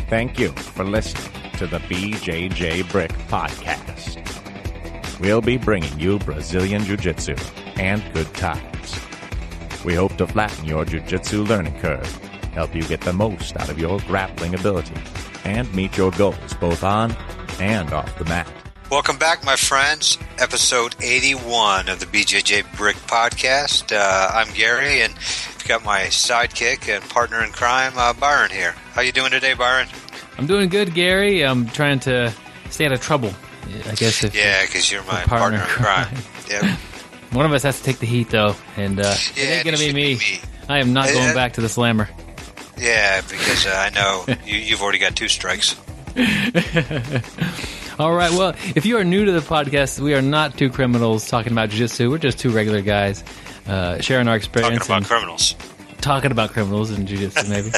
Thank you for listening to the BJJ Brick Podcast. We'll be bringing you Brazilian Jiu-Jitsu and good times. We hope to flatten your Jiu-Jitsu learning curve, help you get the most out of your grappling ability, and meet your goals both on and off the mat. Welcome back, my friends. Episode 81 of the BJJ Brick Podcast. I'm Gary, and I've got my sidekick and partner in crime, Byron, here. How you doing today, Byron? I'm doing good, Gary. I'm trying to stay out of trouble, I guess. Because you're my partner in crime. Yep. One of us has to take the heat, though, and it ain't going to be me. I am not going back to the slammer. Yeah, because I know you've already got 2 strikes. All right, well, if you are new to the podcast, we are not 2 criminals talking about jiu-jitsu. We're just 2 regular guys sharing our experience. Talking about criminals and jiu-jitsu, maybe.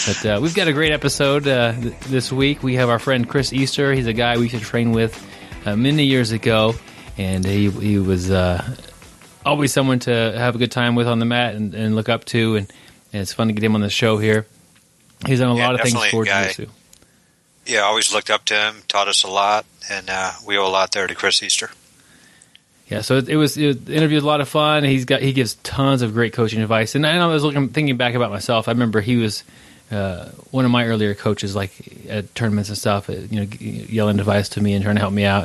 But we've got a great episode this week. We have our friend Chris Easter. He's a guy we used to train with many years ago, and he was always someone to have a good time with on the mat and look up to, and it's fun to get him on the show here. He's done a lot of things for jiu-jitsu. Yeah, I always looked up to him, taught us a lot, and we owe a lot there to Chris Easter. Yeah, so the interview was a lot of fun. He gives tons of great coaching advice, and I was thinking back about myself. I remember he was one of my earlier coaches, like at tournaments and stuff. Yelling advice to me and trying to help me out,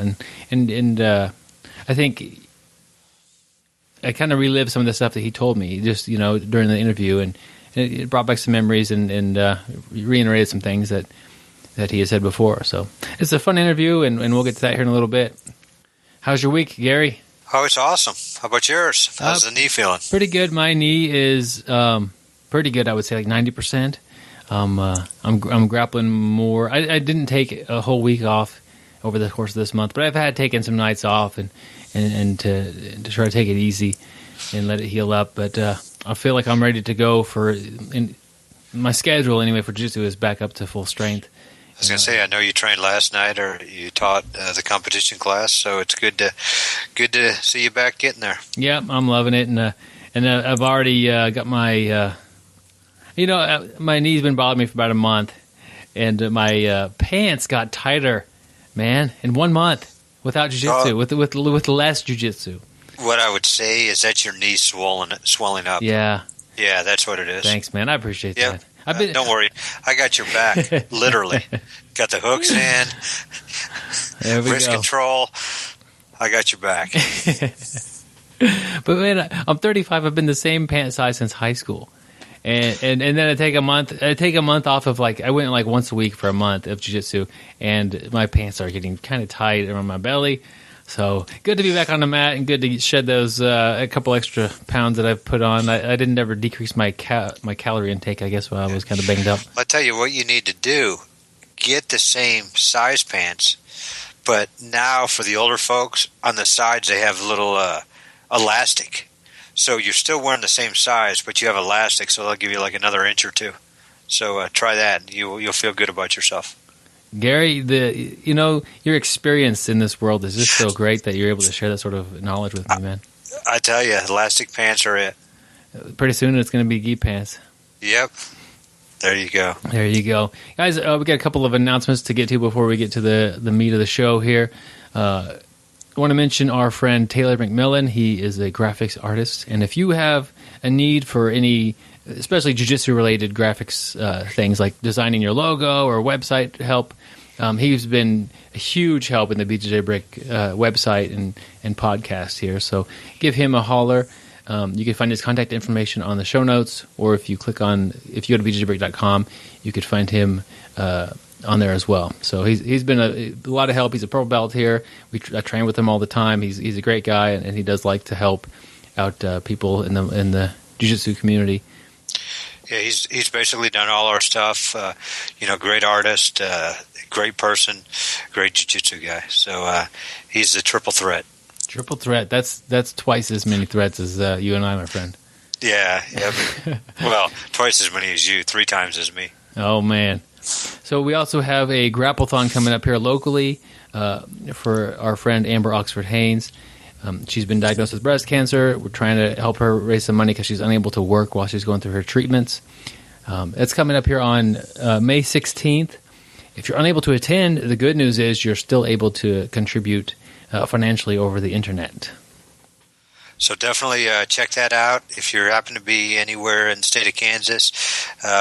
and I think I kind of relived some of the stuff that he told me just during the interview, and it brought back some memories and reiterated some things that he has said before. So it's a fun interview, and we'll get to that here in a little bit. How's your week, Gary? Oh, it's awesome. How about yours? How's the knee feeling? Pretty good. My knee is pretty good, I would say, like 90%. I'm grappling more. I didn't take a whole week off over the course of this month, but I've had taken some nights off and to try to take it easy and let it heal up. But I feel like I'm ready to go my schedule anyway for jiu-jitsu is back up to full strength. I was going to say, I know you trained last night, or you taught the competition class, so it's good to see you back getting there. Yeah, I'm loving it, and I've already got my, my knee's been bothering me for about a month, and my pants got tighter, man, in 1 month without jiu-jitsu, with less jiu-jitsu. What I would say is that your knee's swelling up. Yeah. Yeah, that's what it is. Thanks, man. I appreciate that. Don't worry. I got your back, literally. Got the hooks in, there we wrist go. control. I got your back. But, man, I'm 35. I've been the same pant size since high school. And then I take a month off of, I went once a week for a month of jiu-jitsu, and my pants are getting kind of tight around my belly. So good to be back on the mat and good to shed those a couple extra pounds that I've put on. I didn't ever decrease my calorie intake, I guess, while I was kind of banged up. I'll tell you what you need to do. Get the same size pants, but now for the older folks, on the sides they have a little elastic. So you're still wearing the same size, but you have elastic, so they'll give you another inch or 2. So try that. You'll feel good about yourself. Gary, your experience in this world is just so great that you're able to share that sort of knowledge with me, man. I tell you, elastic pants are it. Pretty soon it's going to be gi pants. Yep. There you go. There you go. Guys, we got a couple of announcements to get to before we get to the meat of the show here. I want to mention our friend Taylor McMillan. He is a graphics artist, and if you have a need for any especially jiu-jitsu related graphics things like designing your logo or website help. He's been a huge help in the BJJ Brick website and podcast here. So give him a holler. You can find his contact information on the show notes, or if you go to bjjbrick.com, you could find him on there as well. So he's been a lot of help. He's a purple belt here. I train with him all the time. He's a great guy, and he does like to help out people in the jiu-jitsu community. Yeah, he's basically done all our stuff. Great artist, great person, great jiu-jitsu guy. So he's a triple threat. Triple threat. That's twice as many threats as you and I, my friend. Yeah. Yep. Well, twice as many as you, 3 times as me. Oh man. So we also have a grapple-thon coming up here locally for our friend Amber Oxford Haynes. She's been diagnosed with breast cancer. We're trying to help her raise some money because she's unable to work while she's going through her treatments. It's coming up here on May 16th. if you're unable to attend, the good news is you're still able to contribute financially over the internet. So definitely check that out if you happen to be anywhere in the state of Kansas.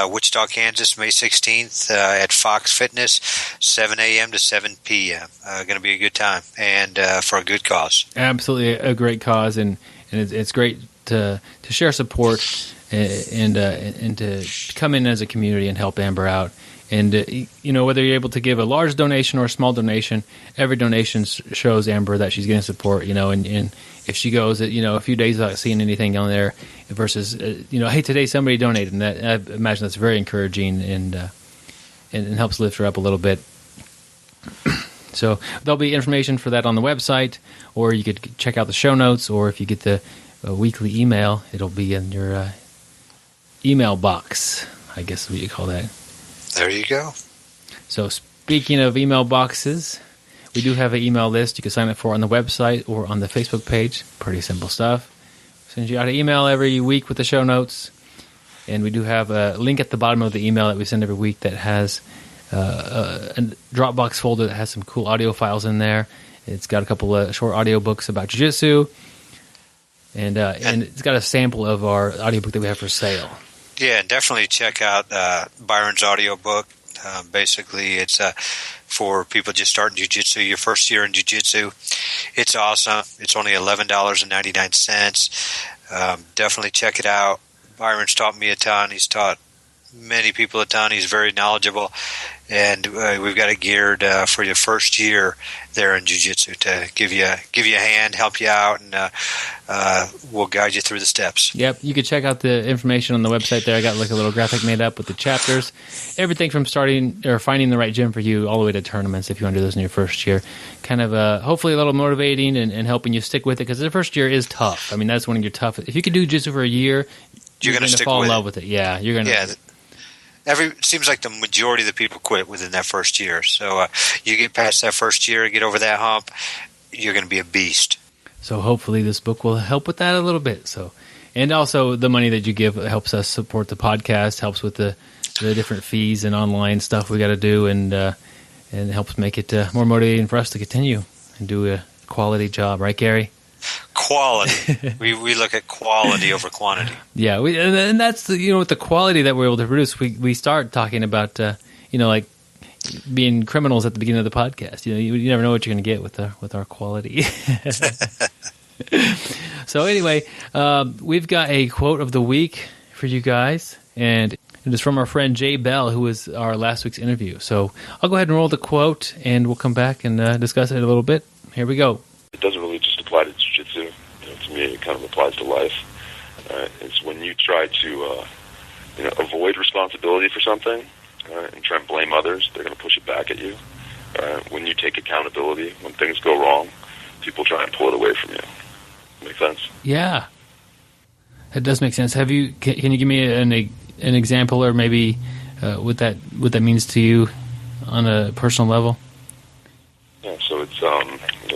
Wichita, Kansas, May 16th at Fox Fitness, 7 a.m. to 7 p.m. Going to be a good time and for a good cause. Absolutely a great cause, and it's great to share support and to come in as a community and help Amber out. And, whether you're able to give a large donation or a small donation, every donation shows Amber that she's getting support, and if she goes, a few days without seeing anything on there versus, hey, today somebody donated, and that, I imagine that's very encouraging and helps lift her up a little bit. So there'll be information for that on the website, or you could check out the show notes, or if you get the weekly email, it'll be in your email box, I guess is what you call that. There you go. So speaking of email boxes, we do have an email list you can sign up for on the website or on the Facebook page. Pretty simple stuff. Send you out an email every week with the show notes. And we do have a link at the bottom of the email that we send every week that has a Dropbox folder that has some cool audio files in there. It's got a couple of short audio books about Jiu-Jitsu. And it's got a sample of our audiobook that we have for sale. Yeah, definitely check out Byron's audiobook. Basically, it's for people just starting Jiu-Jitsu, your first year in Jiu-Jitsu. It's awesome. It's only $11.99. Definitely check it out. Byron's taught me a ton. He's taught many people a ton. He's very knowledgeable. And we've got it geared for your first year there in Jiu-Jitsu to give you a hand, help you out, and we'll guide you through the steps. Yep, you can check out the information on the website there. I got like a little graphic made up with the chapters. Everything from starting or finding the right gym for you all the way to tournaments if you want to do those in your first year. Kind of hopefully a little motivating and helping you stick with it, because the first year is tough. I mean, that's when you're tough. If you can do Jiu-Jitsu for a year, you're going to fall in love with it. Yeah, you're going to. Yeah. It seems like the majority of the people quit within that first year. So you get past that first year, get over that hump, you're going to be a beast. So hopefully this book will help with that a little bit. So, and also the money that you give helps us support the podcast, helps with the different fees and online stuff we got to do, and helps make it more motivating for us to continue and do a quality job. Right, Gary? Quality. we look at quality over quantity. Yeah, and that's with the quality that we're able to produce, we start talking about like being criminals at the beginning of the podcast. You never know what you're going to get with our quality. So anyway, we've got a quote of the week for you guys, and it is from our friend Jay Bell, who was our last week's interview. So I'll go ahead and roll the quote, and we'll come back and discuss it a little bit. Here we go. It doesn't really just apply to Jiu-Jitsu. To me, it kind of applies to life. It's when you try to avoid responsibility for something and try and blame others, they're going to push it back at you. When you take accountability, when things go wrong, people try and pull it away from you. Make sense? Yeah, that does make sense. Can you give me an example, or maybe what that means to you on a personal level? Yeah, so it's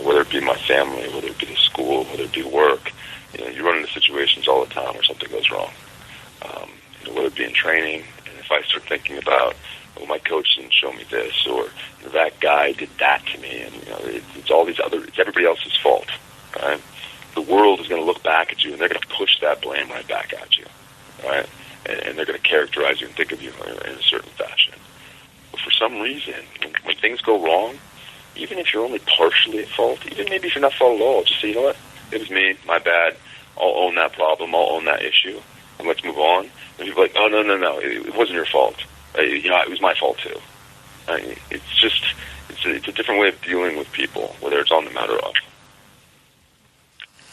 whether it be my family, whether it be the school, whether it be work, you run into situations all the time where something goes wrong. Whether it be in training, and if I start thinking about, my coach didn't show me this, or that guy did that to me, and it's all these it's everybody else's fault. Right? The world is going to look back at you, and they're going to push that blame right back at you, right? And they're going to characterize you and think of you in a certain fashion. But for some reason, when things go wrong, even if you're only partially at fault, even maybe if you're not at fault at all, just say, you know what, it was me, my bad, I'll own that problem, I'll own that issue, and let's move on. And people are like, oh, no, it wasn't your fault. It was my fault too. It's a different way of dealing with people, whether it's on the matter of.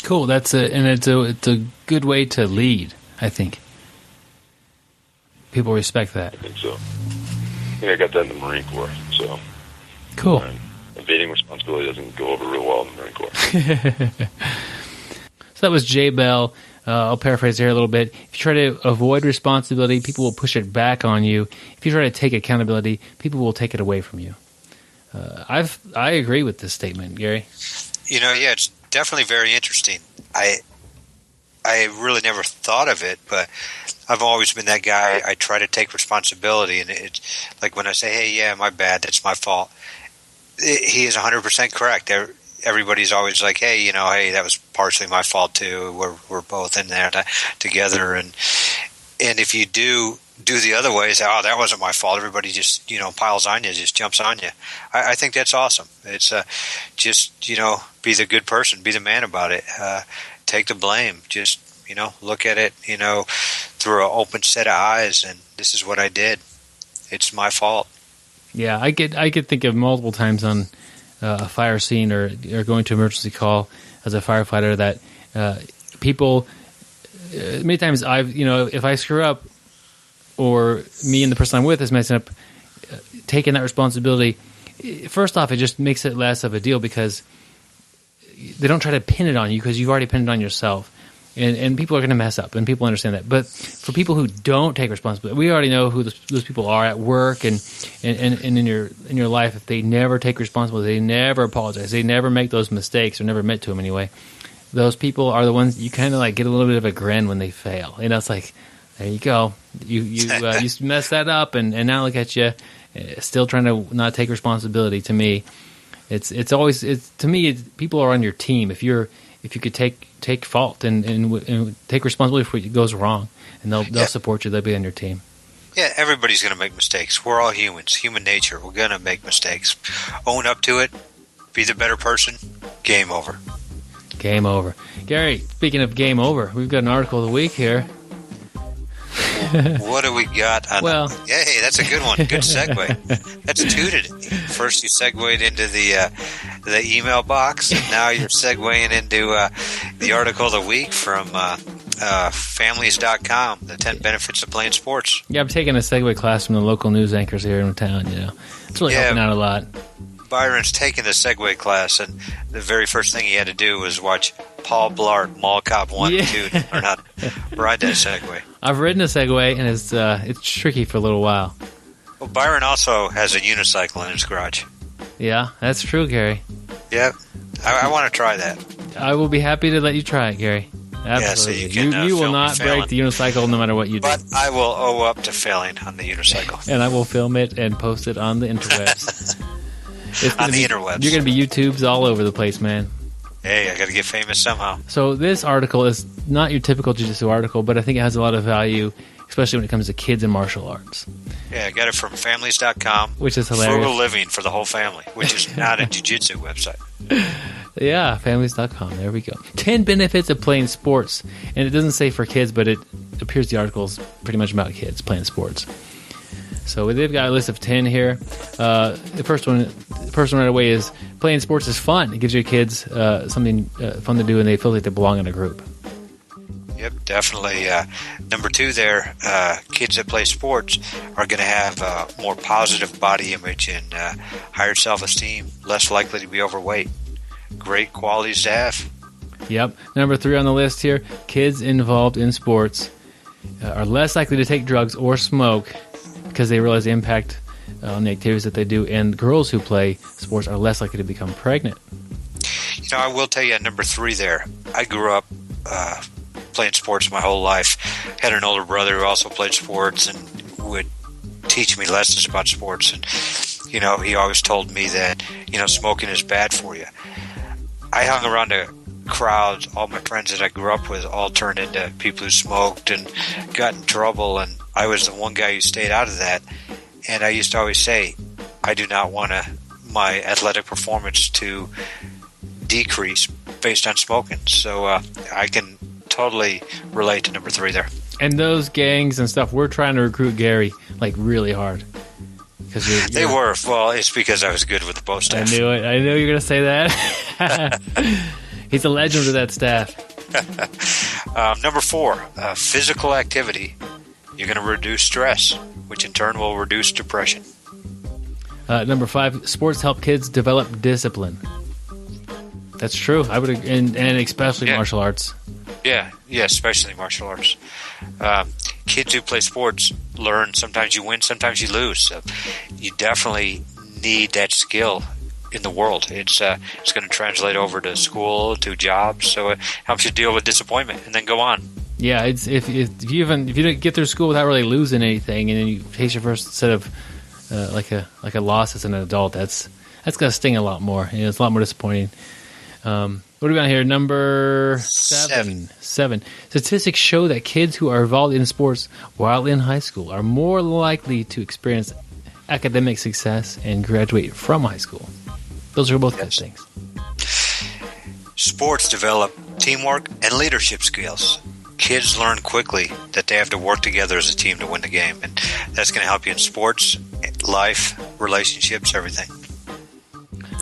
Cool. It's a good way to lead, I think. People respect that. I think so. I got that in the Marine Corps, so. Cool. Evading responsibility doesn't go over real well in the Marine Corps. So that was Jay Bell. I'll paraphrase here a little bit. If you try to avoid responsibility, people will push it back on you. If you try to take accountability, people will take it away from you. I agree with this statement, Gary. Yeah, it's definitely very interesting. I really never thought of it, but I've always been that guy. I try to take responsibility, and it's like when I say, "Hey, yeah, my bad. That's my fault." He is 100% correct. Everybody's always like, "Hey, hey, that was partially my fault too. We're both in there together." And if you do the other way, say, "Oh, that wasn't my fault," everybody just piles on you, just jumps on you. I think that's awesome. It's just be the good person, be the man about it. Take the blame. Just look at it through an open set of eyes, and this is what I did. It's my fault. Yeah, I could think of multiple times on a fire scene or going to emergency call as a firefighter that people many times if I screw up or me and the person I'm with is messing up, taking that responsibility. First off, it just makes it less of a deal because they don't try to pin it on you because you've already pinned it on yourself. And people are going to mess up, and people understand that. But for people who don't take responsibility, we already know who those people are at work and in your life. If they never take responsibility, they never apologize, they never make those mistakes, or never admit to them anyway. Those people are the ones you kind of like get a little bit of a grin when they fail. It's like, there you go, you messed that up, and now look at you, still trying to not take responsibility. To me, it's always people are on your team if you could take fault and take responsibility for what goes wrong, and they'll support you. They'll be on your team. Yeah, everybody's going to make mistakes. We're all humans, human nature. We're going to make mistakes. Own up to it. Be the better person. Game over. Game over. Gary, speaking of game over, we've got an article of the week here. What do we got? Hey, that's a good one. Good segue. That's tooted. First, you segued into the email box, and now you're segueing into the article of the week from families.com, the 10 benefits of playing sports. Yeah, I'm taking a segue class from the local news anchors here in town. It's really helping out a lot. Byron's taking the Segway class, and the very first thing he had to do was watch Paul Blart, Mall Cop 1 and 2 to learn how to ride that Segway. I've ridden a Segway, and it's tricky for a little while. Well, Byron also has a unicycle in his garage. Yeah, that's true, Gary. Yeah, I want to try that. I will be happy to let you try it, Gary. Absolutely. Yeah, so you can, you will not break the unicycle no matter what you do. But I will owe up to failing on the unicycle. And I will film it and post it on the interwebs. On the interwebs. You're going to be YouTubes all over the place, man. Hey, I got to get famous somehow. So this article is not your typical jiu-jitsu article, but I think it has a lot of value, especially when it comes to kids and martial arts. Yeah, I got it from families.com. Which is hilarious. Frugal living for the whole family, which is not a jiu-jitsu website. Yeah, families.com. There we go. 10 benefits of playing sports. And it doesn't say for kids, but it appears the article is pretty much about kids playing sports. So they've got a list of 10 here. The first one right away is playing sports is fun. It gives your kids something fun to do, and they feel like they belong in a group. Yep, definitely. Number 2 there, kids that play sports are going to have more positive body image and higher self-esteem, less likely to be overweight. Great qualities to have. Yep. Number 3 on the list here, kids involved in sports are less likely to take drugs or smoke because they realize the impact on the activities that they do, and girls who play sports are less likely to become pregnant. I will tell you, number 3 there, I grew up playing sports my whole life. Had an older brother who also played sports and would teach me lessons about sports. And, he always told me that, smoking is bad for you. I hung around a crowd. All my friends that I grew up with all turned into people who smoked and got in trouble. And I was the one guy who stayed out of that. And I used to always say, I do not want my athletic performance to decrease based on smoking. So I can totally relate to number 3 there. And those gangs and stuff, we're trying to recruit Gary like really hard. They were. Well, it's because I was good with the bow staff. I knew it. I knew you were going to say that. He's a legend of that staff. Number 4, physical activity. You're going to reduce stress, which in turn will reduce depression. Number 5, sports help kids develop discipline. That's true. I would, and especially martial arts. Yeah, especially martial arts. Kids who play sports learn. Sometimes you win, sometimes you lose. So you definitely need that skill in the world. It's going to translate over to school, to jobs, so it helps you deal with disappointment and then go on. Yeah, it's if you don't get through school without really losing anything, and then you face your first set of like a loss as an adult, that's going to sting a lot more. It's a lot more disappointing. What do we got here? Number 7. Statistics show that kids who are involved in sports while in high school are more likely to experience academic success and graduate from high school. Those are both good things. Sports develop teamwork and leadership skills. Kids learn quickly that they have to work together as a team to win the game, and that's going to help you in sports, life, relationships, everything.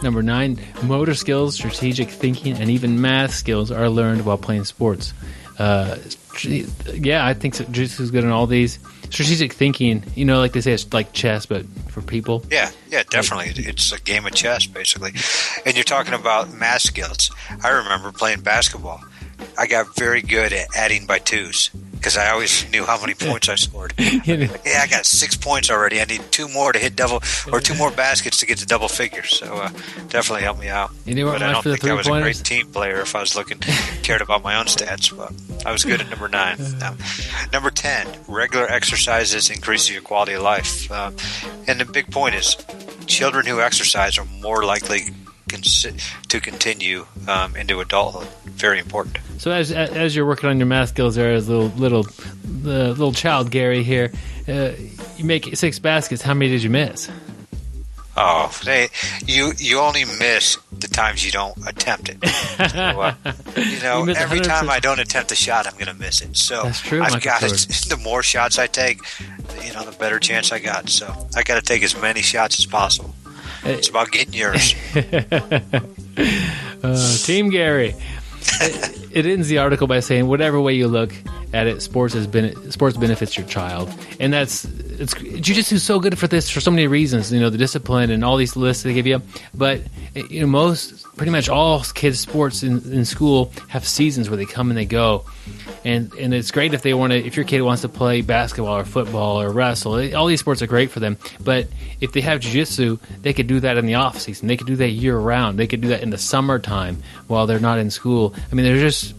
Number 9, motor skills, strategic thinking, and even math skills are learned while playing sports. I think Jiu-Jitsu is good in all these. Strategic thinking, like they say, it's like chess, but for people. Yeah, definitely. It's a game of chess, basically. And you're talking about math skills. I remember playing basketball. I got very good at adding by twos because I always knew how many points I scored. I got 6 points already. I need 2 more to hit double, or 2 more baskets to get to double figures. So definitely helped me out. But I don't think I was a great team player if I was cared about my own stats. But I was good at number 9. Number 10, regular exercises increases your quality of life. And the big point is, children who exercise are more likely to continue into adulthood. Very important. So as you're working on your math skills there, as little child Gary here, you make 6 baskets. How many did you miss? Oh, you only miss the times you don't attempt it. So, every time I don't attempt a shot, I'm going to miss it. So that's true, I've got it. The more shots I take, the better chance I got. So I got to take as many shots as possible. It's about getting yours. Team Gary. It ends the article by saying, whatever way you look at it, sports benefits your child, and Jiu-Jitsu is so good for this for so many reasons. The discipline and all these lists they give you, but pretty much all kids' sports in school have seasons where they come and they go, and it's great if your kid wants to play basketball or football or wrestle. All these sports are great for them, but if they have Jiu-Jitsu, they could do that in the off season. They could do that year round. They could do that in the summertime while they're not in school. I mean, there's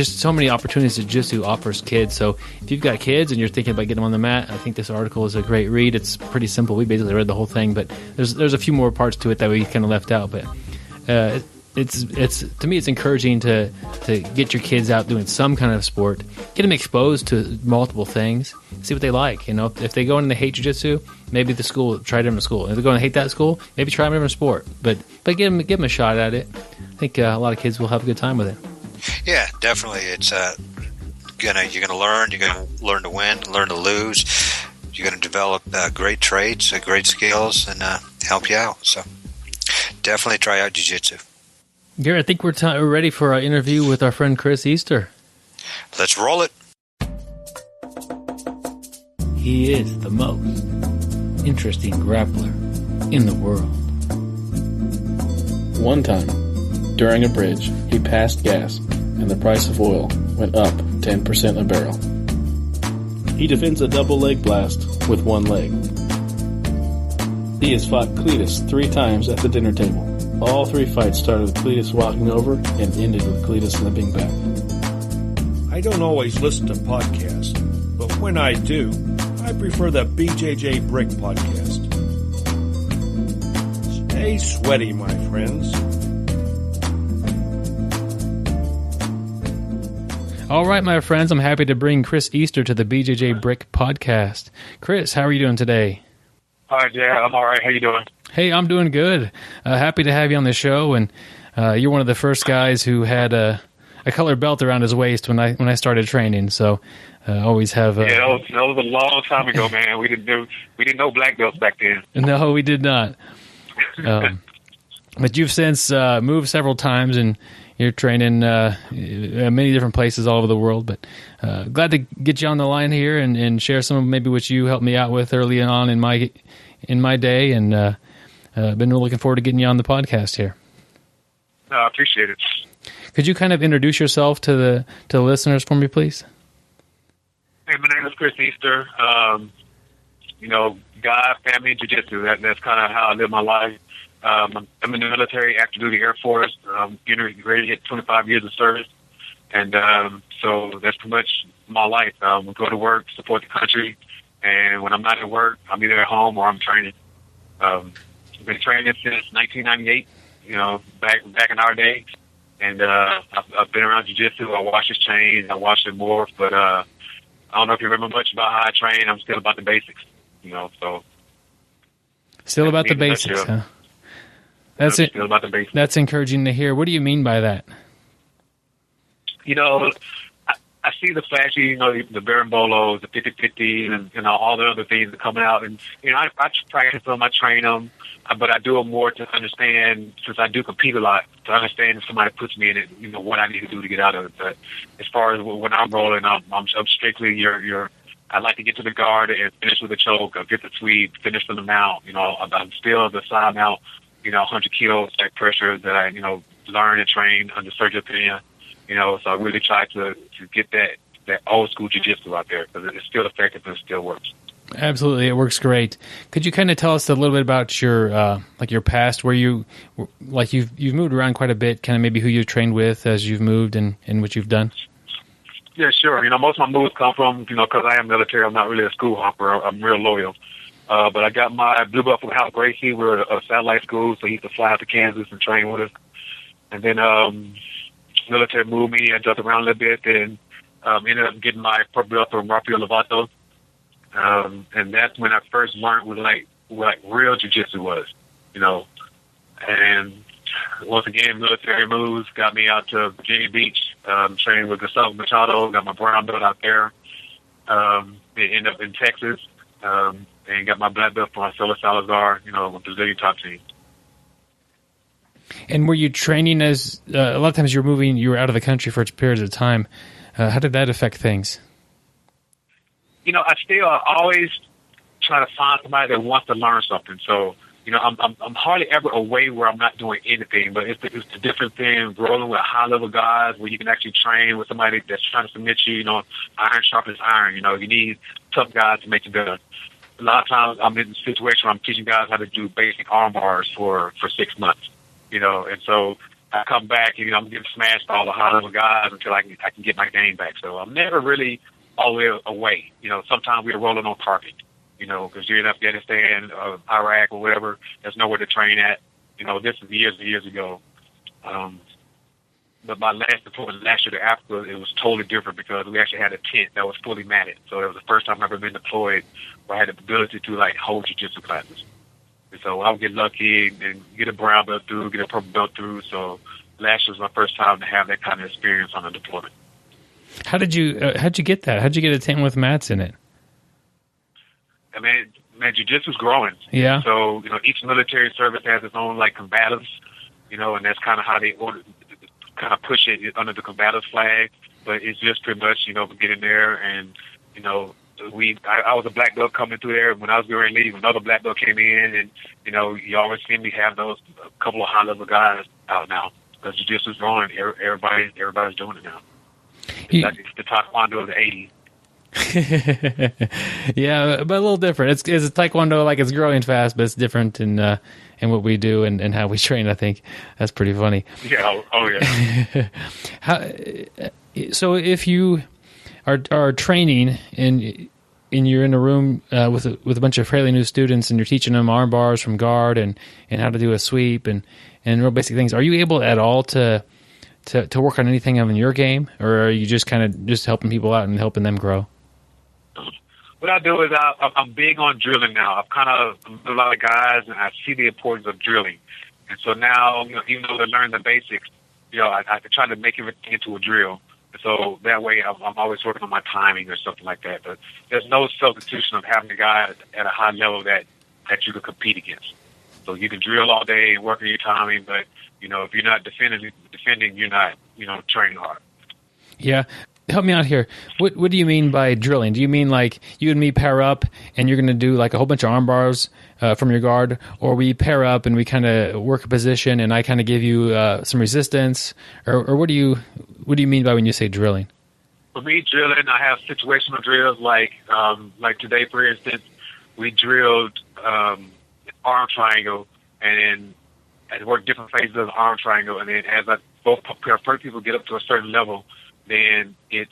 so many opportunities that Jiu-Jitsu offers kids. So if you've got kids and you're thinking about getting them on the mat, I think this article is a great read. It's pretty simple. We basically read the whole thing, but there's a few more parts to it that we kind of left out. But it's to me, it's encouraging to get your kids out doing some kind of sport, get them exposed to multiple things, see what they like. If they go in and they hate Jiu-Jitsu, maybe the school try a different school. If they're going to hate that school, maybe try a different sport. But give them a shot at it. I think a lot of kids will have a good time with it. Yeah, definitely. It's you're gonna learn. You're gonna learn to win, learn to lose. You're gonna develop great traits, great skills, and help you out. So definitely try out Jiu-Jitsu. Gary, I think we're ready for our interview with our friend Chris Easter. Let's roll it. He is the most interesting grappler in the world. One time, during a bridge, he passed gas, and the price of oil went up 10% a barrel. He defends a double leg blast with one leg. He has fought Cletus 3 times at the dinner table. All 3 fights started with Cletus walking over and ended with Cletus limping back. I don't always listen to podcasts, but when I do, I prefer the BJJ Brick podcast. Stay sweaty, my friends. All right, my friends, I'm happy to bring Chris Easter to the BJJ Brick podcast. Chris, how are you doing today? Hi, yeah, I'm all right. How you doing? Hey, I'm doing good. Happy to have you on the show, and you're one of the first guys who had a colored belt around his waist when I started training. So always have. Yeah, that was a long time ago, man. We didn't know black belts back then. No, we did not. But you've since moved several times, and you're training many different places all over the world. But glad to get you on the line here and share some of maybe what you helped me out with early on in my day, and been really looking forward to getting you on the podcast here. I appreciate it. Could you kind of introduce yourself to the listeners for me, please? Hey, my name is Chris Easter. God, family, and jiu-jitsu. That's kind of how I live my life. I'm in the military, active duty Air Force. Getting ready to hit 25 years of service. And so that's pretty much my life. We go to work, support the country, and when I'm not at work, I'm either at home or I'm training. I've been training since 1998, back in our day. And I've been around jiu-jitsu. I watched it change. I watched it morph. But I don't know if you remember much about how I train. I'm still about the basics, so. Still about the basics, huh? That's it. Still about the basics. That's encouraging to hear. What do you mean by that? I see the flashy, the Barambolos, the 50-50, and all the other things that come out. And, I practice them, I train them, but I do them more to understand, since I do compete a lot, to understand if somebody puts me in it, what I need to do to get out of it. But as far as when I'm rolling, I'm strictly I like to get to the guard and finish with a choke, or get the sweep, finish with the mount. I'm still the side mount, 100 kilo stack pressure that I, learned and trained under Sergio Penha. So I really try to get that old school jiu-jitsu out there, because it's still effective and it still works. Absolutely, it works great. Could you kind of tell us a little bit about your your past, where you've moved around quite a bit, kind of maybe who you've trained with as you've moved and what you've done? Yeah, sure. Most of my moves come from, because I am military. I'm not really a school hopper. I'm real loyal. But I got my blue belt from Hal Gracie. We're a satellite school, so he used to fly out to Kansas and train with us. And then military moved me. I jumped around a little bit, and ended up getting my purple belt from Rafael Lovato. And that's when I first learned what real jiu-jitsu was, And once again, military moves got me out to Virginia Beach, training with Gustavo Machado, got my brown belt out there. Ended up in Texas, and got my black belt from Marcelo Salazar, with the Brazilian top team. And were you training as a lot of times you were out of the country for periods of time? How did that affect things? I still always try to find somebody that wants to learn something. So, I'm hardly ever away where I'm not doing anything, but it's the different thing, rolling with high-level guys where you can actually train with somebody that's trying to submit you, iron sharpens iron. You need tough guys to make you better. A lot of times I'm in a situation where I'm teaching guys how to do basic arm bars for 6 months, and so I come back and, I'm getting smashed by all the high-level guys until I can get my game back. So I'm never really all the way away. Sometimes we're rolling on carpet, because you're in Afghanistan, Iraq, or whatever. There's nowhere to train at. This is years and years ago. But my last deployment last year to Africa, it was totally different, because we actually had a tent that was fully matted. So it was the first time I've ever been deployed where I had the ability to hold jiu-jitsu classes. And so I would get lucky and get a brown belt through, get a purple belt through. So last year was my first time to have that kind of experience on a deployment. How'd you get that? How'd you get a tent with mats in it? I mean, jiu-jitsu's growing. Yeah. So, each military service has its own, combatives, and that's kind of how they push it under the combative flag. But it's just pretty much, get in there and, I was a black belt coming through there. When I was going to leave, another black belt came in, and, you always see me have those a couple of high-level guys out now, because jiu-jitsu's growing. Everybody's doing it now. It's the taekwondo of the 80s. Yeah, but a little different. It's taekwondo, it's growing fast, but it's different in what we do and how we train. I think that's pretty funny. Yeah. Oh yeah. So if you are training and you're in a room with a bunch of fairly new students, and you're teaching them arm bars from guard and how to do a sweep and real basic things, are you able at all to work on anything in your game, or are you just kind of just helping people out and helping them grow? What I do is I'm big on drilling now. I'm a lot of guys, and I see the importance of drilling. And so now, even though they're learning the basics, I try to make everything into a drill. And so that way I'm always working on my timing or something like that. But there's no substitution of having a guy at a high level that you can compete against. So you can drill all day and work on your timing, but, if you're not defending, you're not, training hard. Yeah. Help me out here. What do you mean by drilling? Do you mean you and me pair up and you're going to do a whole bunch of arm bars from your guard, or we pair up and we kind of work a position and I kind of give you some resistance, or what do you mean by when you say drilling? For me, drilling, I have situational drills like today, for instance, we drilled arm triangle, and then I work different phases of the arm triangle, and then as I both first people get up to a certain level, then it's,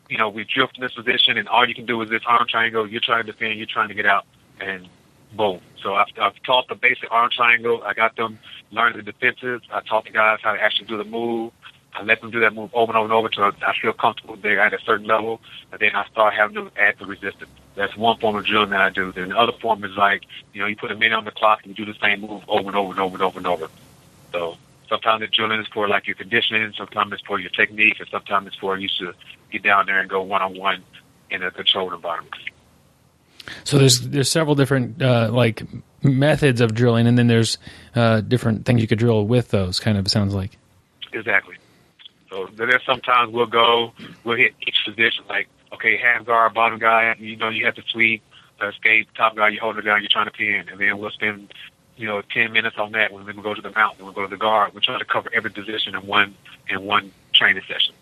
you know, we drift in this position, and all you can do is this arm triangle. You're trying to defend, you're trying to get out, and boom. So I've taught the basic arm triangle. I got them learning the defensives. I taught the guys how to actually do the move. I let them do that move over and over and over until I feel comfortable they're at a certain level, and then I start having them add the resistance. That's one form of drilling that I do. Then the other form is like, you know, you put a minute on the clock and you do the same move over and over and over and over and over. So sometimes the drilling is for like your conditioning, sometimes it's for your technique, and sometimes it's for you to get down there and go one-on-one in a controlled environment. So there's several different like methods of drilling, and then there's different things you could drill with those. Kind of sounds like. Exactly. So there's sometimes we'll hit each position, like, okay, half guard, bottom guy, you know, you have to sweep, escape, top guard, you hold it down, you're trying to pin, and then we'll spend, you know, 10 minutes on that. When we go to the mount, then we'll go to the guard. We're trying to cover every position in one training session.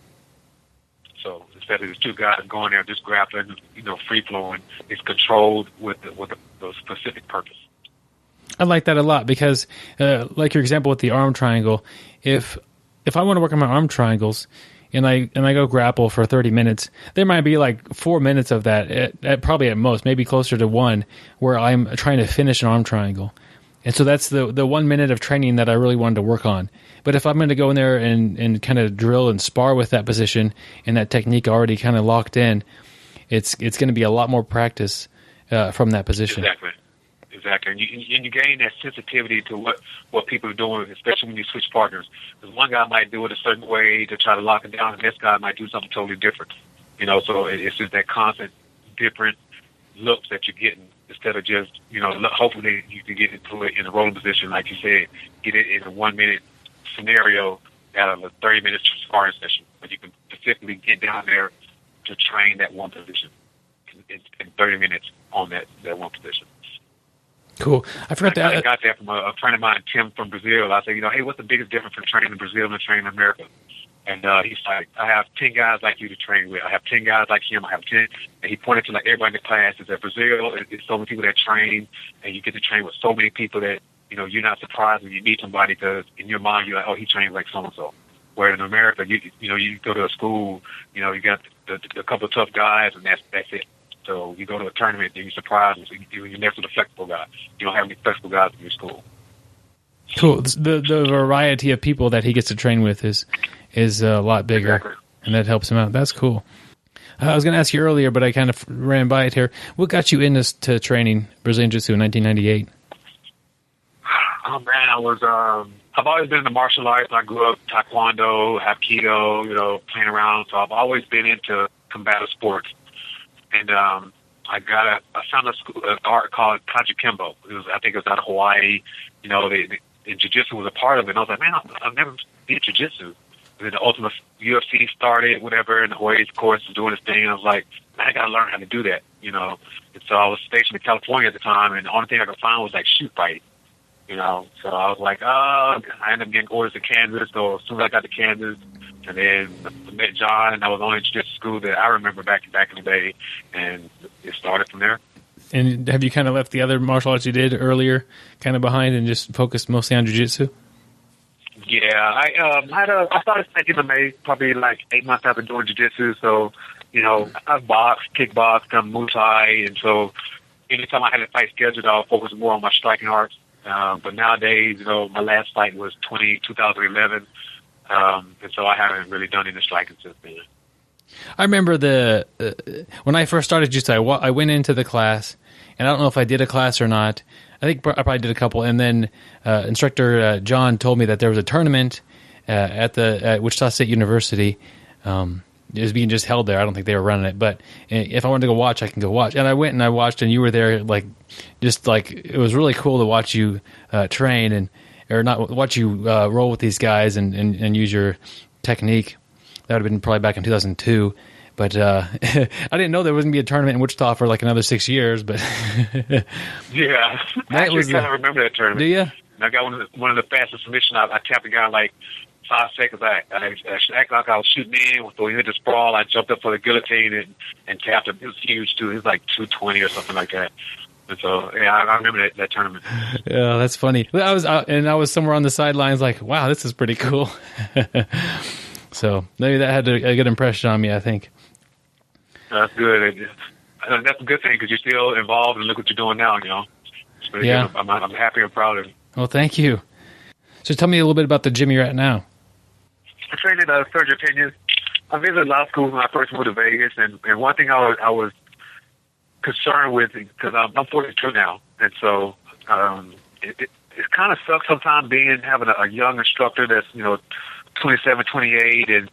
So instead of these two guys going there just grappling, you know, free flowing, it's controlled with the specific purpose. I like that a lot because, like your example with the arm triangle, if I want to work on my arm triangles and I go grapple for 30 minutes, there might be like 4 minutes of that, probably at most, maybe closer to 1, where I'm trying to finish an arm triangle. And so that's the 1 minute of training that I really wanted to work on. But if I'm going to go in there and kind of drill and spar with that position and that technique already kind of locked in, it's going to be a lot more practice from that position. Exactly. And you gain that sensitivity to what people are doing, especially when you switch partners. Because one guy might do it a certain way to try to lock it down, and this guy might do something totally different. You know, so it's just that constant different looks that you're getting instead of just, you know, hopefully you can get into it in a rolling position, like you said, get it in a 1 minute scenario out of a 30-minute sparring session. But you can specifically get down there to train that one position in 30 minutes on that one position. Cool. I forgot I got that from a friend of mine, Tim from Brazil. I said, you know, hey, what's the biggest difference from training in Brazil and training in America? And he's like, I have 10 guys like you to train with. I have 10 guys like him. I have 10. And he pointed to like everybody in the class. Is that Brazil? It's so many people that train, and you get to train with so many people that, you know, you're not surprised when you meet somebody because in your mind you're like, oh, he trains like so and so. Where in America, you know, you go to a school, you know, you got the couple of tough guys, and that's it. So you go to a tournament, and you're surprised. You're next to the flexible guy. You don't have any flexible guys in your school. Cool. The variety of people that he gets to train with is a lot bigger, exactly. And that helps him out. That's cool. I was going to ask you earlier, but I kind of ran by it here. What got you into training Brazilian Jiu-Jitsu in 1998? Oh man, I've always been into martial arts. I grew up Taekwondo, Hapkido, you know, playing around. So I've always been into combative sports. And I found an art called Kajikembo. I think it was out of Hawaii. You know, Jiu-Jitsu was a part of it. And I was like, man, I've never did Jiu-Jitsu. And then the Ultimate UFC started, whatever, and Hawaii's course was doing its thing. And I was like, man, I got to learn how to do that, you know. And so I was stationed in California at the time, and the only thing I could find was like shoot fighting, you know. So I was like, I ended up getting orders to Kansas. So as soon as I got to Kansas, and then I met John, and I was on Jiu-Jitsu school that I remember back in the day, and it started from there. And have you kind of left the other martial arts you did earlier kind of behind and just focused mostly on Jiu-Jitsu? Yeah, I started taking MMA probably like 8 months after doing Jiu-Jitsu. So, you know, I've boxed, kickboxed, done Muay Thai, and so anytime I had a fight scheduled, I would focus more on my striking arts. But nowadays, you know, my last fight was 2011. And so I haven't really done any striking since then. I remember when I first started Jiu-Jitsu, I went into the class, and I don't know if I did a class or not. I think I probably did a couple, and then instructor John told me that there was a tournament at Wichita State University. It was being just held there. I don't think they were running it, but if I wanted to go watch, I can go watch. And I went and I watched, and you were there. It was really cool to watch you train or not watch you roll with these guys and use your technique. That would have been probably back in 2002. But I didn't know there was going to be a tournament in Wichita for like another 6 years. But yeah, I actually kind of remember that tournament. Do you? I got one of the fastest submissions. I tapped the guy in like 5 seconds. I acted like I was shooting in. So he hit the sprawl. I jumped up for the guillotine and tapped him. It was huge too. It was like 220 or something like that. And so, yeah, I remember that tournament. Yeah, that's funny. I was somewhere on the sidelines like, wow, this is pretty cool. So maybe that had a good impression on me, I think. That's good. That's a good thing because you're still involved and look what you're doing now, you know. It's really Yeah. good. I'm happy and proud of you. Well, thank you. So tell me a little bit about the gym you're at now. I trained at Sergio Penha. I visited law school when I first moved to Vegas, and one thing I was concerned with, because I'm 42 now, and so it kind of sucks sometimes having a young instructor that's, 27, 28, and,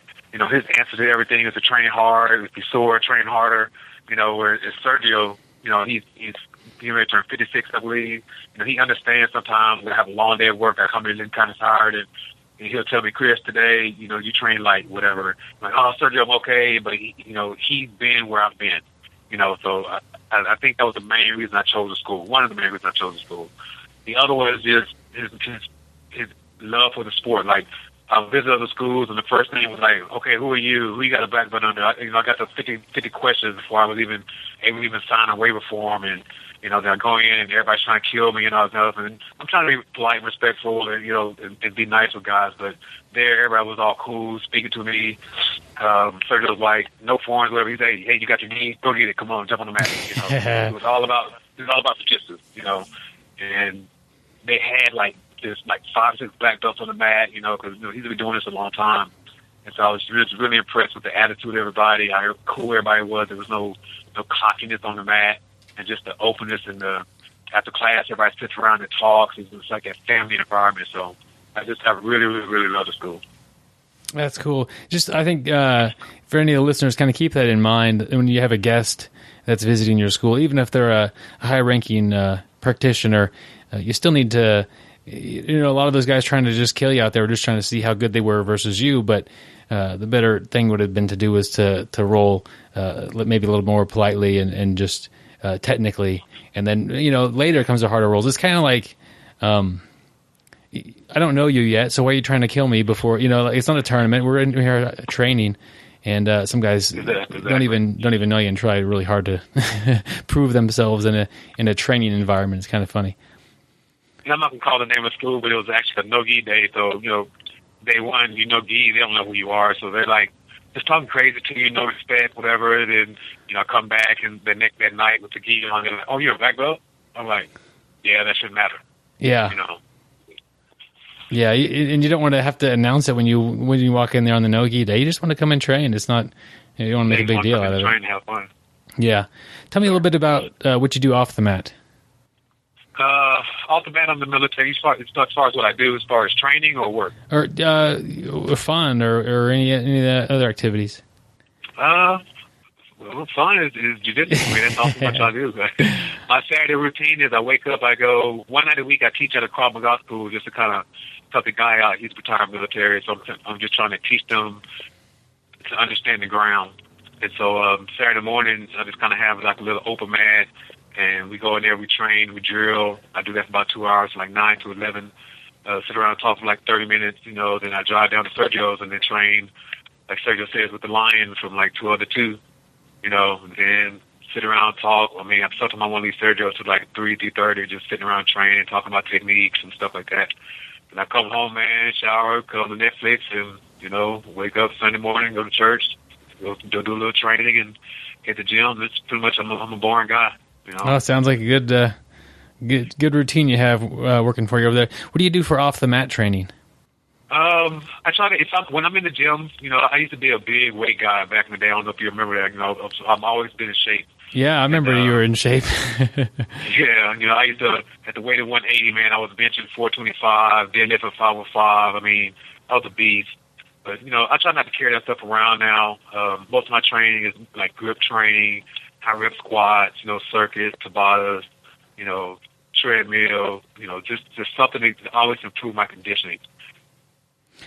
his answer to everything is to train hard. If you're sore, train harder. Whereas Sergio, he's getting ready to turn 56, I believe. He understands sometimes when I have a long day at work, I come in kind of tired, and he'll tell me, Chris, today, you train light, whatever. I'm like, oh, Sergio, I'm okay, but he's been where I've been. So I think that was the main reason I chose the school. One of the main reasons I chose the school. The other one is just his love for the sport. Like, I visited other schools, and the first thing was like, okay, who are you? Who you got a black belt under? I got the 50 questions before I was even able to even sign a waiver form, and they're going in and everybody's trying to kill me and all this stuff. And I'm trying to be polite and respectful and, and be nice with guys. But there, everybody was all cool, speaking to me. Sergio was like, no forms, whatever. He said, hey, you got your knee? Go get it. Come on, jump on the mat. It was all about jiu-jitsu, And they had there's 5 or 6 black belts on the mat, because he's been doing this a long time. And so I was really impressed with the attitude of everybody, how cool everybody was. There was no cockiness on the mat, and just the openness and after class, everybody sits around and talks. It was like a family environment. So I really, really, really love the school. That's cool. Just, I think for any of the listeners, kind of keep that in mind when you have a guest that's visiting your school, even if they're a high-ranking practitioner, you still need to, a lot of those guys trying to just kill you out there were just trying to see how good they were versus you, but the better thing would have been to do is to roll maybe a little more politely and just technically, and then, later comes the harder rolls. It's kind of like, I don't know you yet, so why are you trying to kill me before, it's not a tournament. We're in here training, and some guys don't even know you and try really hard to prove themselves in a training environment. It's kind of funny. And I'm not going to call the name of the school, but it was actually a no-gi day. So, day one, gi, they don't know who you are. So they're like, just talking crazy to you, no respect, whatever. Then, I come back and that night with the gi on, they're like, oh, you're a black belt? I'm like, yeah, that shouldn't matter. Yeah. Yeah, and you don't want to have to announce it when you walk in there on the no-gi day. You just want to come and train. It's not, you don't want to make a big deal out of it. Train and have fun. Yeah. Tell me a little bit about what you do off the mat. Off the mat, I'm the military. As far as what I do, as far as training or work, or fun, or any of the other activities. Well, fun is jiu-jitsu. I mean, that's all much I do. My Saturday routine is I wake up, I go one night a week. I teach at a Krav Maga school just to kind of help the guy out. He's retired military, so I'm just trying to teach them to understand the ground. And so Saturday mornings, I just kind of have like a little open mat. And we go in there, we train, we drill. I do that for about 2 hours, like 9 to 11. Sit around and talk for like 30 minutes, Then I drive down to Sergio's and then train, like Sergio says, with the Lions from like 12 to 2, And then sit around and talk. I mean, sometimes I want to leave Sergio to like 3:30, just sitting around training, talking about techniques and stuff like that. And I come home, man, shower, go to Netflix, and, wake up Sunday morning, go to church, go do a little training and hit the gym. It's pretty much, I'm a boring guy. Oh, sounds like a good routine you have working for you over there. What do you do for off the mat training? I try to when I'm in the gym. I used to be a big weight guy back in the day. I don't know if you remember that. I've always been in shape. Yeah, I remember you were in shape. Yeah, I used to at the weight of 180. Man, I was benching 425, deadlifting 505. I mean, I was a beast. But I try not to carry that stuff around now. Most of my training is like grip training, high rep squats, circuits, Tabatas, treadmill, just something to always improve my conditioning.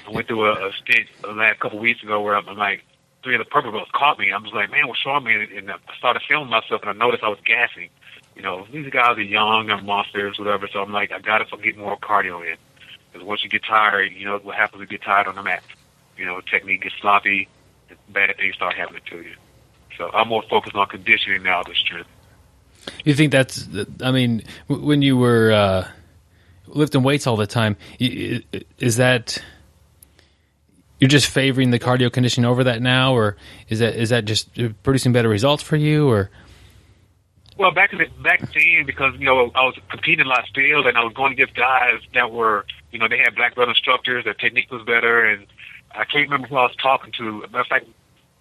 I went through a stint the last couple of weeks ago where I'm like, 3 of the purple belts caught me. I was like, man, what's wrong with me? And I started filming myself, and I noticed I was gassing. These guys are young, they're monsters, whatever. So I'm like, I got to get more cardio in. Because once you get tired, what happens when you get tired on the mat. Technique gets sloppy, and bad things start happening to you. So I'm more focused on conditioning now than strength. You think that's, I mean, when you were lifting weights all the time, is that, you're just favoring the cardio conditioning over that now, or is that just producing better results for you, or? Well, back then, because, you know, I was competing a lot still, and I was going against guys that were, you know, they had black belt instructors, their technique was better, and I can't remember who I was talking to. Matter of fact,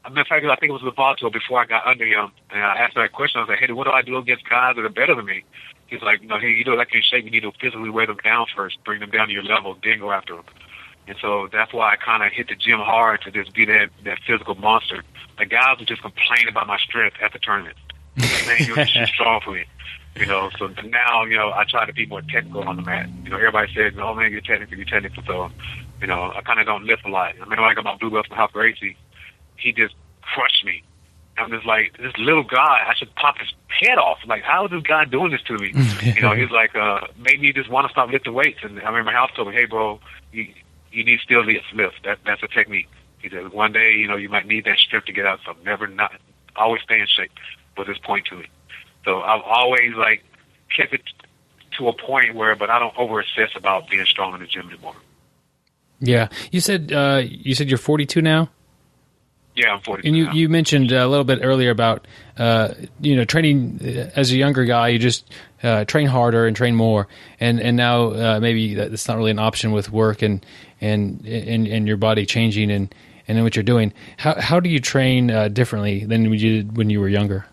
I think it was Lovato before I got under him, and I asked him that question. I was like, hey, what do I do against guys that are better than me? He's like, no, hey, you know, like in shape, you need to physically weigh them down first, bring them down to your level, then go after them. And so that's why I kind of hit the gym hard to just be that physical monster. The guys would just complain about my strength at the tournament. Man, you're too strong for me. You know, so now, you know, I try to be more technical on the mat. You know, everybody says, oh, man, you're technical. So, you know, I kind of don't lift a lot. I mean, when I got my blue belt from Hal Gracie, he just crushed me. I'm just like, this little guy, I should pop his head off. Like, how is this guy doing this to me? You know, he's like, made me just want to stop lifting weights. And I remember Hal told me, hey, bro, you need still lift. That's a technique. He said, one day, you know, you might need that strength to get out. So always stay in shape, was his point to me. So I've always, like, kept it to a point where, but I don't over-obsess about being strong in the gym anymore. Yeah. You said you're 42 now? Yeah, I'm 42 and now. You mentioned a little bit earlier about, you know, training as a younger guy, you just train harder and train more. And now maybe that's not really an option with work and your body changing and in what you're doing. How do you train differently than you did when you were younger?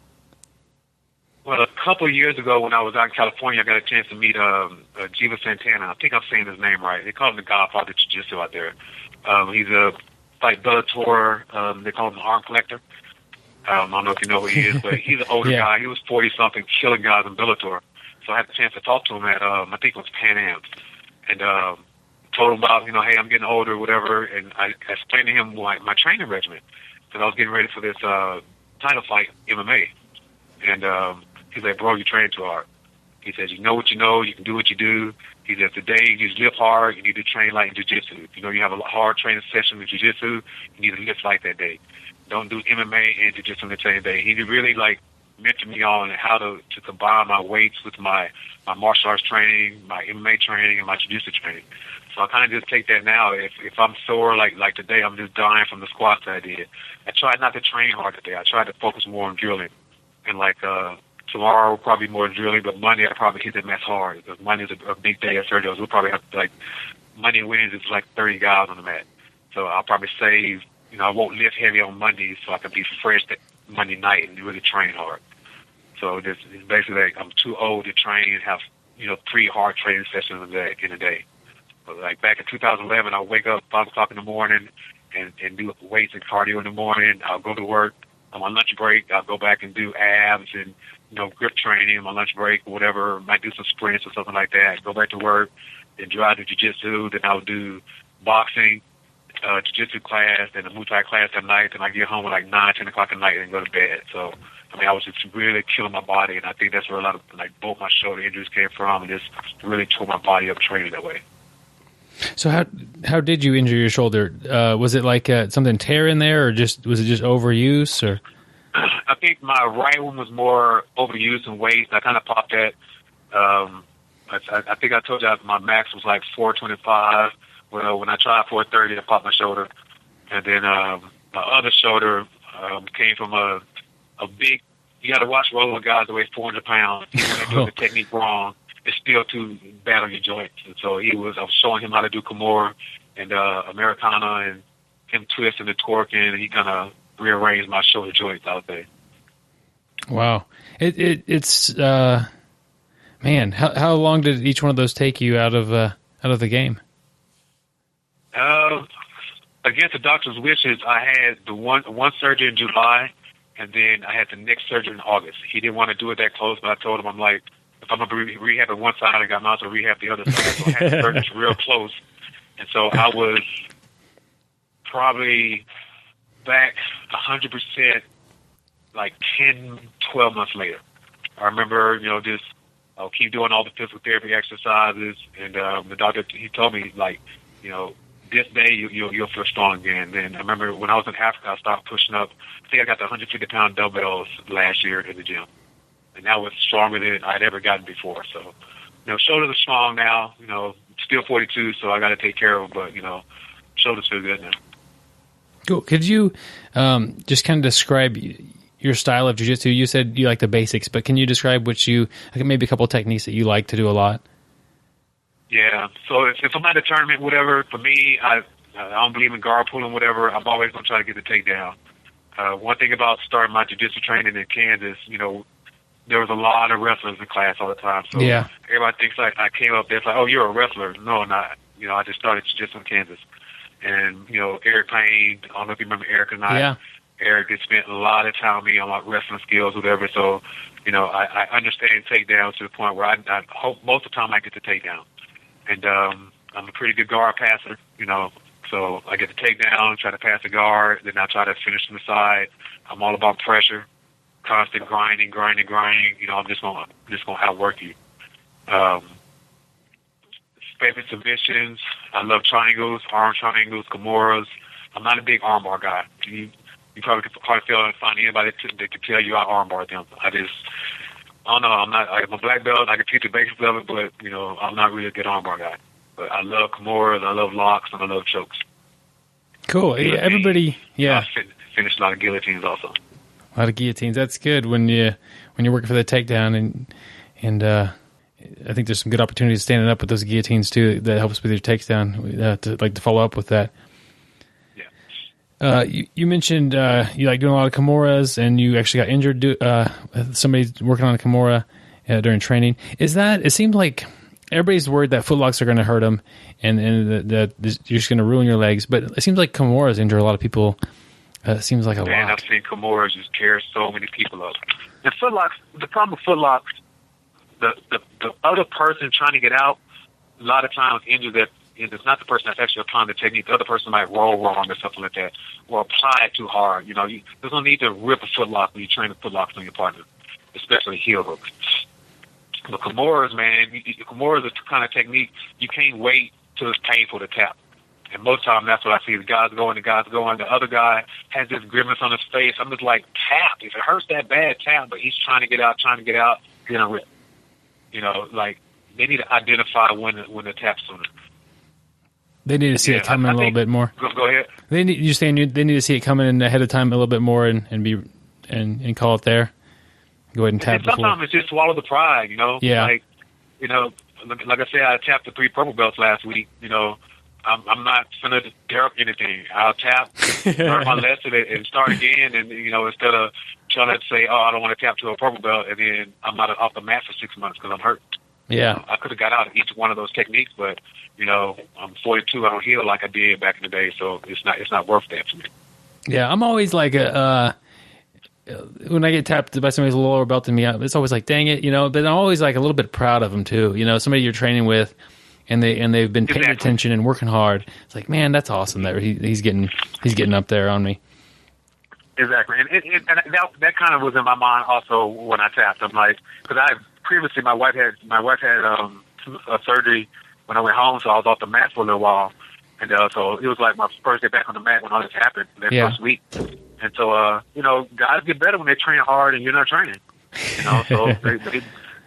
Well, a couple of years ago when I was out in California, I got a chance to meet Jiva Santana. I think I'm saying his name right. They call him the Godfather of Jiu-Jitsu out there. He's a like Bellator. They call him the Arm Collector. I don't know if you know who he is, but he's an older guy. He was 40-something, killing guys in Bellator. So I had the chance to talk to him at, I think it was Pan Am. And told him about, you know, hey, I'm getting older, whatever. And I explained to him my training regimen. Because I was getting ready for this title fight, MMA. And he's like, bro, you train too hard. He says, you know what you know, you can do what you do. He said, today you just lift hard, you need to train like in jiu-jitsu. If you know you have a hard training session with jiu-jitsu, you need to lift like that day. Don't do MMA and jiu-jitsu on the same day. He really, like, mentored me on how to combine my weights with my martial arts training, my MMA training, and my jiu-jitsu training. So I kind of just take that now. If I'm sore, like today, I'm just dying from the squats that I did. I try not to train hard today. I try to focus more on drilling. And, like, tomorrow probably more drilling, but Monday I probably hit the mess hard because Monday's a big day at Sergio's. We'll probably have to, like, Monday and Wednesday is like 30 guys on the mat. So I'll probably save, you know, I won't lift heavy on Monday so I can be fresh that Monday night and really train hard. So it's basically like I'm too old to train and have, you know, 3 hard training sessions in a day. But like back in 2011, I'll wake up 5 o'clock in the morning and do weights and cardio in the morning. I'll go to work. On my lunch break, I'll go back and do abs and, you know, grip training on my lunch break or whatever. Might do some sprints or something like that. Go back to work, then drive to jiu-jitsu. Then I'll do boxing, jiu-jitsu class, then a Muay Thai class at night. Then I get home at like 9, 10 o'clock at night and go to bed. So, I mean, I was just really killing my body, and I think that's where a lot of, like, both my shoulder injuries came from, and just really tore my body up training that way. So how did you injure your shoulder? Was it like something tear in there, or was it just overuse? Or I think my right one was more overuse and waste. I kind of popped that. I think I told you my max was like 425. Well, when I tried 430, I popped my shoulder, and then my other shoulder came from a big. You got to watch rolling guys that weigh 400 pounds. Even when they're doing the technique wrong, it's still too bad on your joints. And so I was showing him how to do Kimura and Americana and him twisting and torquing, and he kind of rearranged my shoulder joints out there. Wow. It's man, how long did each one of those take you out of the game? Against the doctor's wishes, I had the one surgery in July, and then I had the next surgery in August. He didn't want to do it that close, but I told him, I'm like, if I'm going to rehab on one side, I got to rehab the other side. So I had the surgery real close. And so I was probably back 100% like 10, 12 months later. I remember, you know, just I'll keep doing all the physical therapy exercises. And the doctor, he told me, like, you know, this day you'll feel strong again. Then I remember when I was in Africa, I started pushing up. I think I got the 150-pound dumbbells last year in the gym. and that was stronger than I'd ever gotten before. So, shoulders are strong now. Still 42, so I got to take care of them. But shoulders feel good now. Cool. Could you just kind of describe your style of jiu-jitsu? You said you like the basics, but can you describe maybe a couple of techniques that you like to do a lot? Yeah. So if I'm at a tournament, whatever, for me, I don't believe in guard pulling, whatever. I'm always going to try to get the takedown. One thing about starting my jiu-jitsu training in Kansas, there was a lot of wrestlers in class all the time. So everybody thinks like I came up there, it's like, oh, you're a wrestler. No, I'm not. I just started jiu-jitsu in Kansas. And, Eric Payne, I don't know if you remember Eric or not. Yeah. Eric had spent a lot of time with me on my wrestling skills, whatever. So, I understand takedowns to the point where I hope most of the time I get the takedown. And I'm a pretty good guard passer, so I get the takedown, try to pass the guard, then I try to finish from the side. I'm all about pressure, constant grinding. I'm just gonna outwork you. Favorite submissions. I love triangles, arm triangles, Kimuras. I'm not a big armbar guy. You probably could find anybody that could tell you I armbar them. I don't know. I'm a black belt. I can teach the basics of it, but I'm not really a good armbar guy. But I love Kimuras, I love locks, and I love chokes. Cool. Everybody, yeah. I finished a lot of guillotines also. A lot of guillotines. That's good when you're working for the takedown, and I think there's some good opportunities standing up with those guillotines too. That helps with your takedown. To follow up with that. You mentioned you like doing a lot of Kimuras, and you actually got injured. Somebody's working on a Kimura during training. It seems like everybody's worried that footlocks are going to hurt them, and that you're just going to ruin your legs. But it seems like Kimuras injure a lot of people. It seems like a lot. I've seen Kimuras just tear so many people up. And footlocks, the problem with footlocks, the other person trying to get out, a lot of times injures that. It's not the person that's actually applying the technique. The other person might roll wrong or something like that, or apply it too hard. There's no need to rip a footlock when you train a footlock on your partner, especially heel hooks. But Kimuras, man, Kimuras is the kind of technique you can't wait till it's painful to tap. And most of the time, that's what I see. The guy's going. The other guy has this grimace on his face. I'm just like, tap. If it hurts that bad, tap. But he's trying to get out, then a rip. Like they need to identify when to tap sooner. They need to see it coming a little bit more. Go ahead. They need to see it coming in ahead of time a little bit more and call it there. Go ahead and tap. Sometimes it's just swallow the pride, Yeah. Like I said, I tapped the 3 purple belts last week. I'm not gonna tear up anything. I'll tap, learn my lesson, and start again. And instead of trying to say, "Oh, I don't want to tap to a purple belt," and then I'm not off the mat for 6 months because I'm hurt. Yeah, I could have got out of each one of those techniques, but I'm 42. I don't heal like I did back in the day, so it's not worth that for me. Yeah, I'm always like when I get tapped by somebody's lower belt than me, it's always like, dang it, But I'm always like a little bit proud of them too. Somebody you're training with, and they've been paying attention and working hard. It's like, man, that's awesome that he's getting up there on me. Exactly, and that kind of was in my mind also when I tapped. I'm like, because previously my wife had a surgery when I went home, so I was off the mat for a little while, and so it was like my first day back on the mat when all this happened that first week. And so guys get better when they train hard and you're not training. So they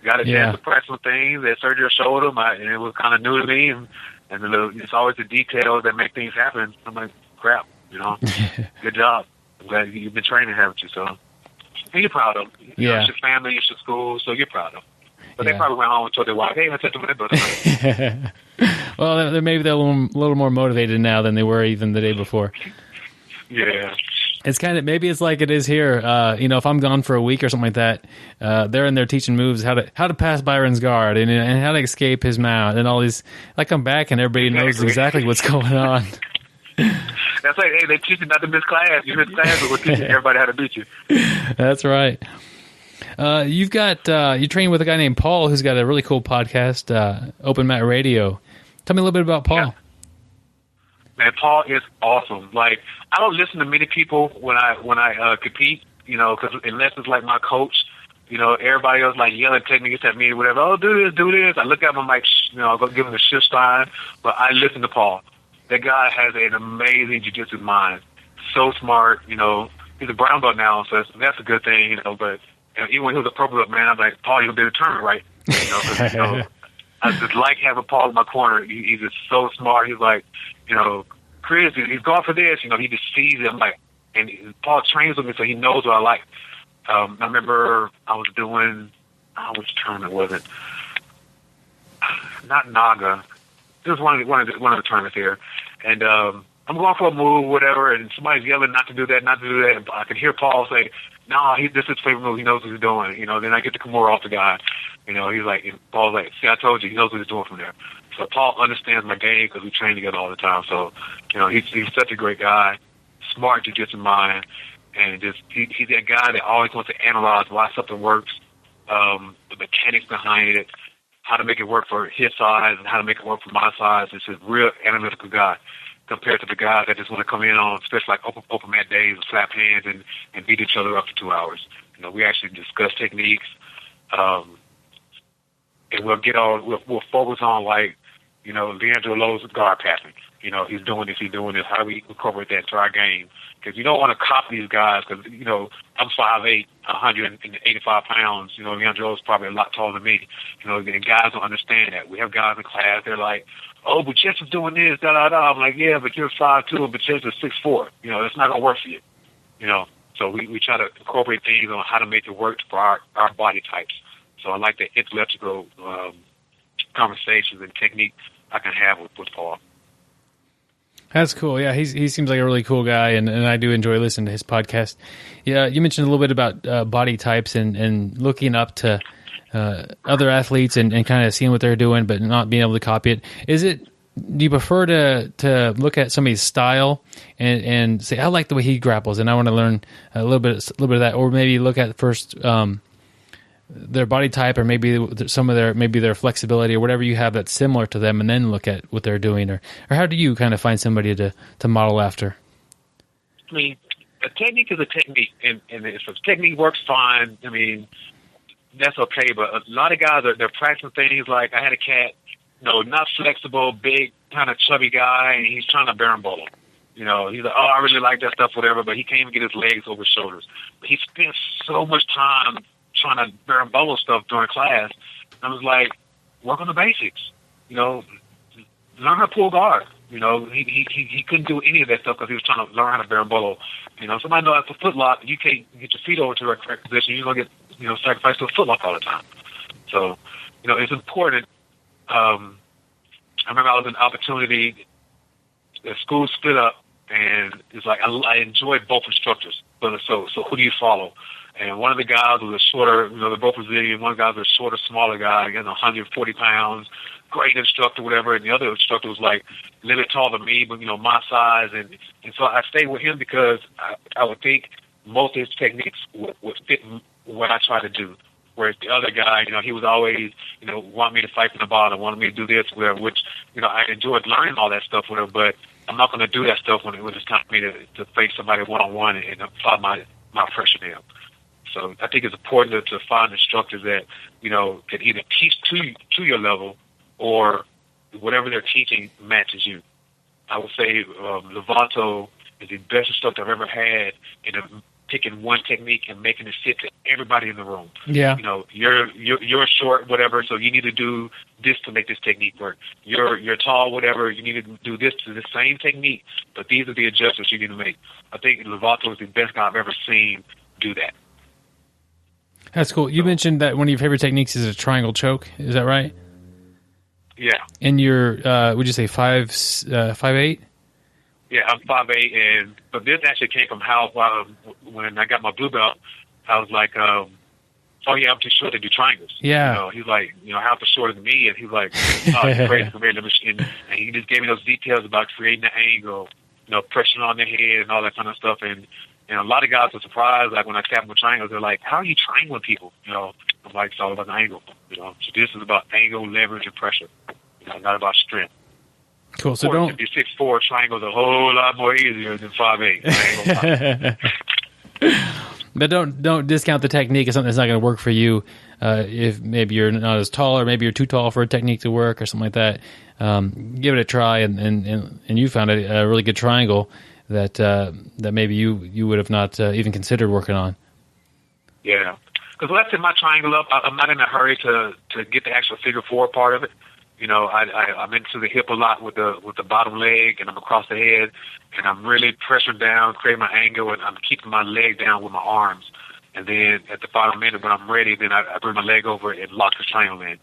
got a chance to press some things that Sergio showed them, and it was kind of new to me, and it's always the details that make things happen. I'm like, crap, good job. I'm glad you've been training, haven't you? So you're proud of them. It's your family, it's your school, so you're proud of them. But they probably went home and told their wife, "Hey, let's take the Well, maybe they're a little more motivated now than they were even the day before. Yeah. It's maybe it's like it is here. If I'm gone for a week or something like that, they're in there teaching moves, how to pass Byron's guard and how to escape his mount and all these. I come back and everybody knows exactly what's going on. That's like, hey, they teach you not to miss class. You miss class, but we're teaching everybody how to beat you. That's right. You've got you're training with a guy named Paul who's got a really cool podcast, Open Mat Radio. Tell me a little bit about Paul. Yeah. Man, Paul is awesome. Like, I don't listen to many people when I compete, because unless it's like my coach, everybody else like yelling techniques at me, whatever. Oh, do this. I look at him, I'm like, I'll go give him the shift sign. But I listen to Paul. That guy has an amazing jiu-jitsu mind. So smart, he's a brown belt now, so that's a good thing, but And even when he was a purple belt, man, I'm like, Paul, you'll be determined, right? 'Cause, I just like having Paul in my corner. He's just so smart. He's like, Chris, he's going for this. He just sees it. I'm like, and Paul trains with me, so he knows what I like. I remember I was doing, which tournament was it? Not Naga. It was one of the tournaments here, and I'm going for a move, whatever, and somebody's yelling not to do that, and I could hear Paul say, "No, this is his favorite move. He knows what he's doing." Then I get the Kimura off the guy. He's like, Paul's like, "See, I told you, he knows what he's doing from there." So Paul understands my game because we train together all the time. So, he's such a great guy, smart jiu-jitsu mind, and just he's that guy that always wants to analyze why something works, the mechanics behind it, how to make it work for his size and how to make it work for my size. It's a real analytical guy compared to the guys that just want to come in on, especially like open mat days and slap hands and beat each other up for 2 hours. We actually discuss techniques, and we'll focus on like, Leandro Lowe's guard passing. He's doing this. How do we incorporate that into our game? Because you don't want to copy these guys because, I'm 5'8", 185 pounds. Leandro's probably a lot taller than me. And guys don't understand that. We have guys in class, they're like, "Oh, but Chess is doing this, da-da-da." I'm like, "Yeah, but you're 5'2", but Chess is 6'4". That's not going to work for you. So we try to incorporate things on how to make it work for our body types. So I like the intellectual conversations and techniques I can have with Paul. That's cool. Yeah, he seems like a really cool guy, and I do enjoy listening to his podcast. Yeah, you mentioned a little bit about body types and looking up to other athletes and kind of seeing what they're doing, but not being able to copy it. Do you prefer to look at somebody's style and say, "I like the way he grapples, and I want to learn a little bit of that," or maybe look at first their body type, or maybe some of their flexibility, or whatever you have that's similar to them, and then look at what they're doing, or how do you kind of find somebody to model after? I mean, a technique is a technique, and if a technique works fine, I mean, that's okay. But a lot of guys they're practicing things like, I had a cat, not flexible, big, kind of chubby guy, and he's trying to berimbolo. He's like, "Oh, I really like that stuff, whatever," but he can't even get his legs over his shoulders. But he spends so much time trying to berimbolo stuff during class. I was like, work on the basics. Learn how to pull guard. He couldn't do any of that stuff because he was trying to learn how to berimbolo. Somebody knows how to foot lock. You can't get your feet over to the correct position. You're going to get, sacrificed to a foot lock all the time. So, it's important. I remember I was in opportunity. The school split up, and it's like I enjoyed both instructors. So who do you follow? And one of the guys was a shorter, they're both Brazilian. One of the guys was a shorter, smaller guy, 140 pounds, great instructor, whatever. And the other instructor was like a little bit taller than me, but, my size. And so I stayed with him because I would think most of his techniques would fit what I try to do. Whereas the other guy, he was always, wanting me to fight from the bottom, wanted me to do this, whatever, which, I enjoyed learning all that stuff, whatever, but I'm not going to do that stuff when it's time for me to face somebody one-on-one and apply my pressure to them. So I think it's important to find instructors that, can either teach to your level or whatever they're teaching matches you. I would say Levanto is the best instructor I've ever had in picking one technique and making it fit to everybody in the room. Yeah. You're short, whatever, so you need to do this to make this technique work. You're tall, whatever, you need to do this to the same technique, but these are the adjustments you need to make. I think Levanto is the best guy I've ever seen do that. That's cool. You mentioned that one of your favorite techniques is a triangle choke. Is that right? Yeah. And you're, would you say 5'8"? Yeah, I'm 5'8", but this actually came from how when I got my blue belt, I was like, "Oh yeah, I'm too short to do triangles." Yeah. He's like, "How much shorter than me?" And he's like, "Oh, it's crazy for me." And he just gave me those details about creating the angle, pressure on the head and all that kind of stuff. And a lot of guys were surprised, like when I tap them with triangles, they're like, "How are you triangling people?" I'm like, "It's all about the angle." So this is about angle, leverage, and pressure. Not about strength. Cool. So don't. If you're 6'4", triangles a whole lot more easier than 5'8". But don't discount the technique as something that's not going to work for you. If maybe you're not as tall, or maybe you're too tall for a technique to work, or something like that. Give it a try, and you found a really good triangle that maybe you would have not even considered working on. Yeah, because when I set my triangle up, I'm not in a hurry to get the actual figure four part of it. You know, I'm into the hip a lot with the bottom leg, and I'm across the head, and I'm really pressuring down, creating my angle, and I'm keeping my leg down with my arms. And then at the final minute, when I'm ready, then I bring my leg over and lock the triangle in.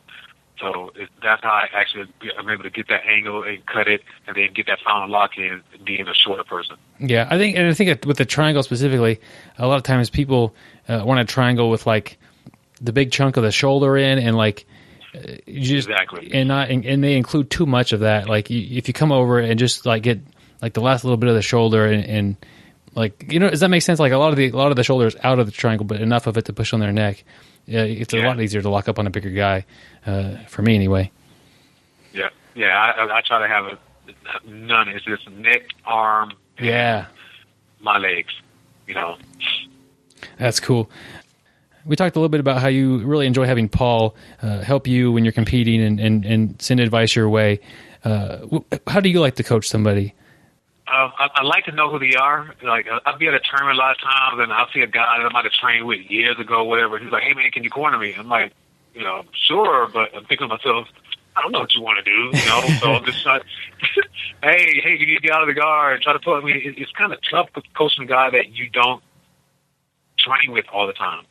So that's how I actually I'm able to get that angle and cut it, and then get that final lock in, being a shorter person. Yeah, I think that with the triangle specifically, a lot of times people want a triangle with like the big chunk of the shoulder in, and like you just exactly, and they include too much of that. Like if you come over and just like get like the last little bit of the shoulder and like, you know, does that make sense? Like a lot of the shoulder is out of the triangle, but enough of it to push on their neck. It's a lot easier to lock up on a bigger guy, for me anyway. Yeah, I try to have none. It's just neck, arm, and my legs. You know, that's cool. We talked a little bit about how you really enjoy having Paul help you when you're competing and send advice your way. How do you like to coach somebody? I like to know who they are. Like, I'll be at a tournament a lot of times, and I'll see a guy that I might have trained with years ago, whatever. He's like, "Hey, man, can you corner me?" I'm like, you know, sure, but I'm thinking to myself, I don't know what you want to do, you know. So I'm just like, hey, can you get out of the guard? Try to put me. It's kind of tough coaching a guy that you don't train with all the time.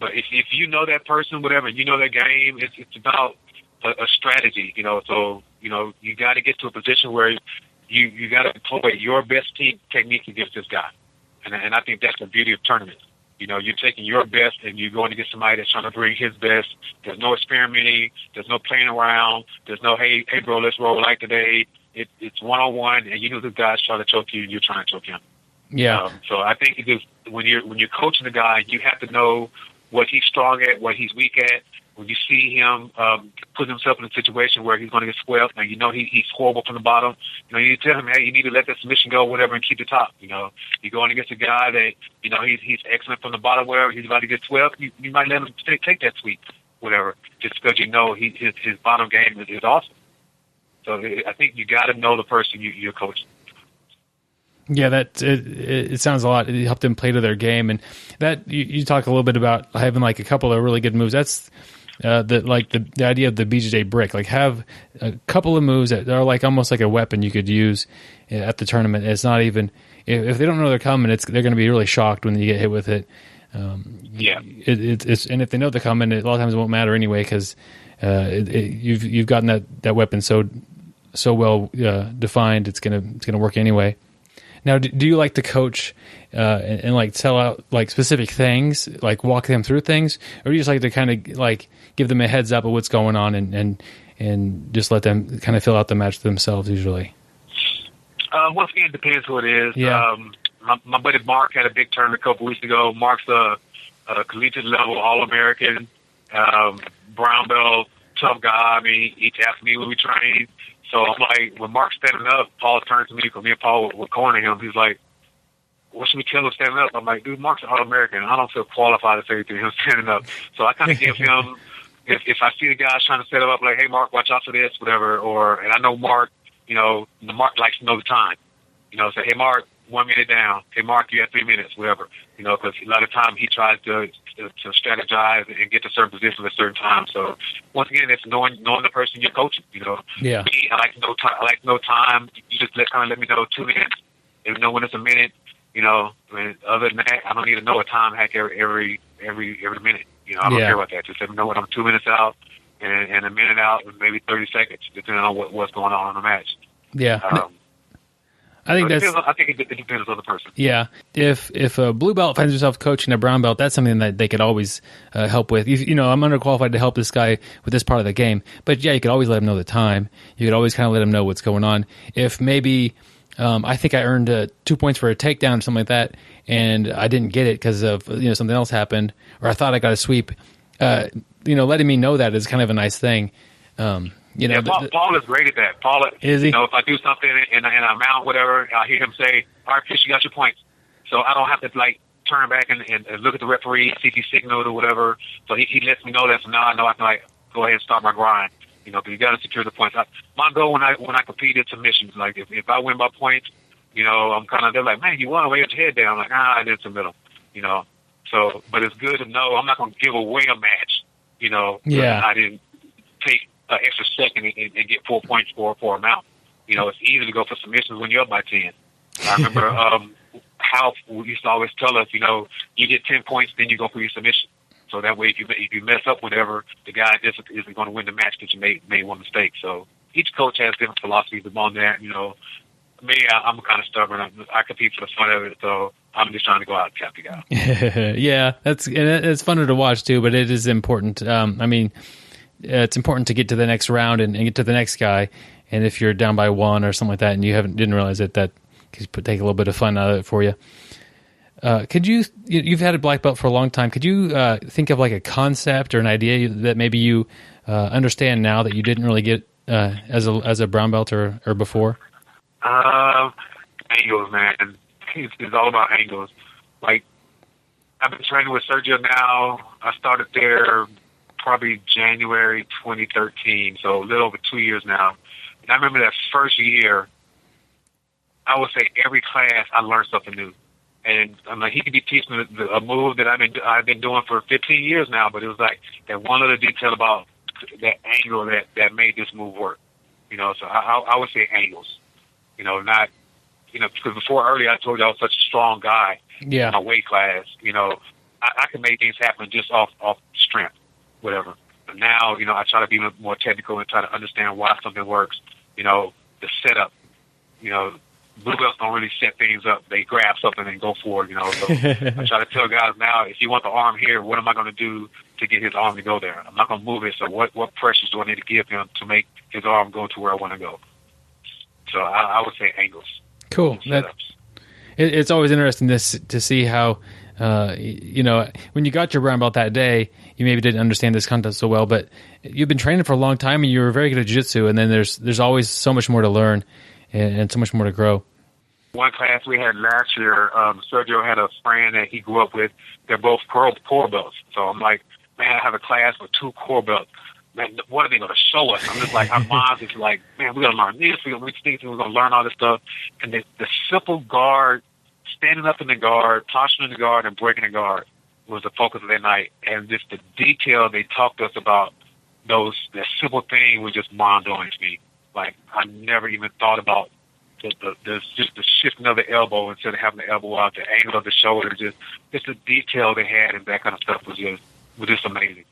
But if you know that person, whatever, you know their game, it's about a strategy, you know. So, you know, you got to get to a position where you got to employ your best team technique against this guy. And I think that's the beauty of tournaments. You know, you're taking your best and you're going to get somebody that's trying to bring his best. There's no experimenting. There's no playing around. There's no, hey, bro, let's roll like today. It's one-on-one, and you know the guy's trying to choke you, and you're trying to choke him. Yeah. So I think it is, when you're coaching the guy, you have to know what he's strong at, what he's weak at. When you see him put himself in a situation where he's going to get swept, and you know he's horrible from the bottom, you know, you tell him, hey, you need to let that submission go, whatever, and keep the top. You know, you're going against a guy that, you know, he's excellent from the bottom, wherever he's about to get swept, you might let him take that sweep, whatever, just because you know his bottom game is awesome. So I think you got to know the person you're coaching. Yeah, it sounds a lot. It helped them play to their game, and that you talk a little bit about having like a couple of really good moves. That's the idea of the BJJ brick. Like, have a couple of moves that are like almost like a weapon you could use at the tournament. It's not even if they don't know they're coming, they're going to be really shocked when you get hit with it. It's and if they know they're coming, a lot of times it won't matter anyway because you've gotten that weapon so well defined. It's gonna work anyway. Now, do you like to coach and like tell out like specific things, like walk them through things, or do you just like to kind of like give them a heads up of what's going on and just let them kind of fill out the match themselves usually? Once again, it depends who it is. Yeah. My buddy Mark had a big tournament a couple weeks ago. Mark's a collegiate level All-American, brown belt, tough guy. I mean, he taps me when we train. So I'm like, when Mark's standing up, Paul turns to me, because me and Paul were cornering him. He's like, what should we tell him standing up? I'm like, dude, Mark's an All-American. I don't feel qualified to say anything to him standing up. So I kind of give him, if I see the guys trying to set him up, like, hey, Mark, watch out for this, whatever. And I know Mark, you know, Mark likes to know the time. You know, say, hey, Mark, 1 minute down. Hey, Mark, you have 3 minutes, whatever. You know, because a lot of time he tries to strategize and get to certain positions at certain times. So once again, it's knowing the person you're coaching. You know, yeah. Me, I like to know time. I like to know time. You just let me know 2 minutes. If you know when it's a minute, you know. I mean, other than that, I don't need to know a time hack every minute. You know, I don't care about that. Just let me know when I'm 2 minutes out and a minute out, and maybe 30 seconds, depending on what's going on in the match. Yeah. I think it depends on the person. Yeah, if a blue belt finds himself coaching a brown belt, that's something that they could always help with. You know, I'm underqualified to help this guy with this part of the game, but yeah, you could always let him know the time. You could always kind of let him know what's going on. If maybe I think I earned 2 points for a takedown or something like that, and I didn't get it because of something else happened, or I thought I got a sweep. Letting me know that is kind of a nice thing. Paul is great at that. Paul is he? You know, if I do something and I'm out, whatever, I hear him say, "All right, Fish, you got your points." So I don't have to like turn back and look at the referee, see if he signaled or whatever. So he lets me know that. So now I know I can like go ahead and start my grind. You know, because you got to secure the points. My goal when I compete is submissions. Like if I win by points, you know, they're like, man, you won, wave your head down. I'm like, I didn't submit them. You know, So, but it's good to know I'm not going to give away a match. I didn't take an extra second and get 4 points for a mount. It's easy to go for submissions when you're up by 10. I remember Hal used to always tell us, you get 10 points, then you go for your submission. So that way, if you mess up whatever, the guy isn't going to win the match because you made one mistake. So each coach has different philosophies among that. Me, I'm kind of stubborn. I compete for the fun of it, so I'm just trying to go out and tap the guy. Yeah, it's funner to watch too, but it is important. It's important to get to the next round and get to the next guy. And if you're down by 1 or something like that, and you didn't realize it, that could take a little bit of fun out of it for you. You've had a black belt for a long time. Could you think of like a concept or an idea that maybe you understand now that you didn't really get as a brown belt or before? Angles, man. It's all about angles. Like, I've been training with Sergio now. I started there probably January 2013, so a little over 2 years now. And I remember that first year, I would say every class I learned something new. And I'm like, he could be teaching me a move that I've been doing for 15 years now, but it was like that one other detail about that angle that made this move work. So I would say angles. Not, because before earlier I told you I was such a strong guy in my weight class. I can make things happen just off strength, whatever. But now, I try to be more technical and try to understand why something works. The setup. Blue belts don't really set things up. They grab something and go for it. So I try to tell guys now, if you want the arm here, what am I going to do to get his arm to go there? I'm not going to move it. So what pressures do I need to give him to make his arm go to where I want to go? So I would say angles. Cool. It's always interesting to see how, when you got your brown belt that day, you maybe didn't understand this concept so well, but you've been training for a long time and you were very good at jiu-jitsu, and then there's always so much more to learn and so much more to grow. One class we had last year, Sergio had a friend that he grew up with. They're both core belts. So I'm like, man, I have a class with 2 core belts. Man, what are they going to show us? I'm just like, our minds is like, man, we're going to learn this. We're going to learn all this stuff. And the simple guard, standing up in the guard, posturing in the guard, and breaking the guard was the focus of that night. And just the detail they talked to us about that simple thing was just mind-blowing to me. Like, I never even thought about just the shifting of the elbow instead of having the elbow out, the angle of the shoulder, just the detail they had and that kind of stuff was just amazing.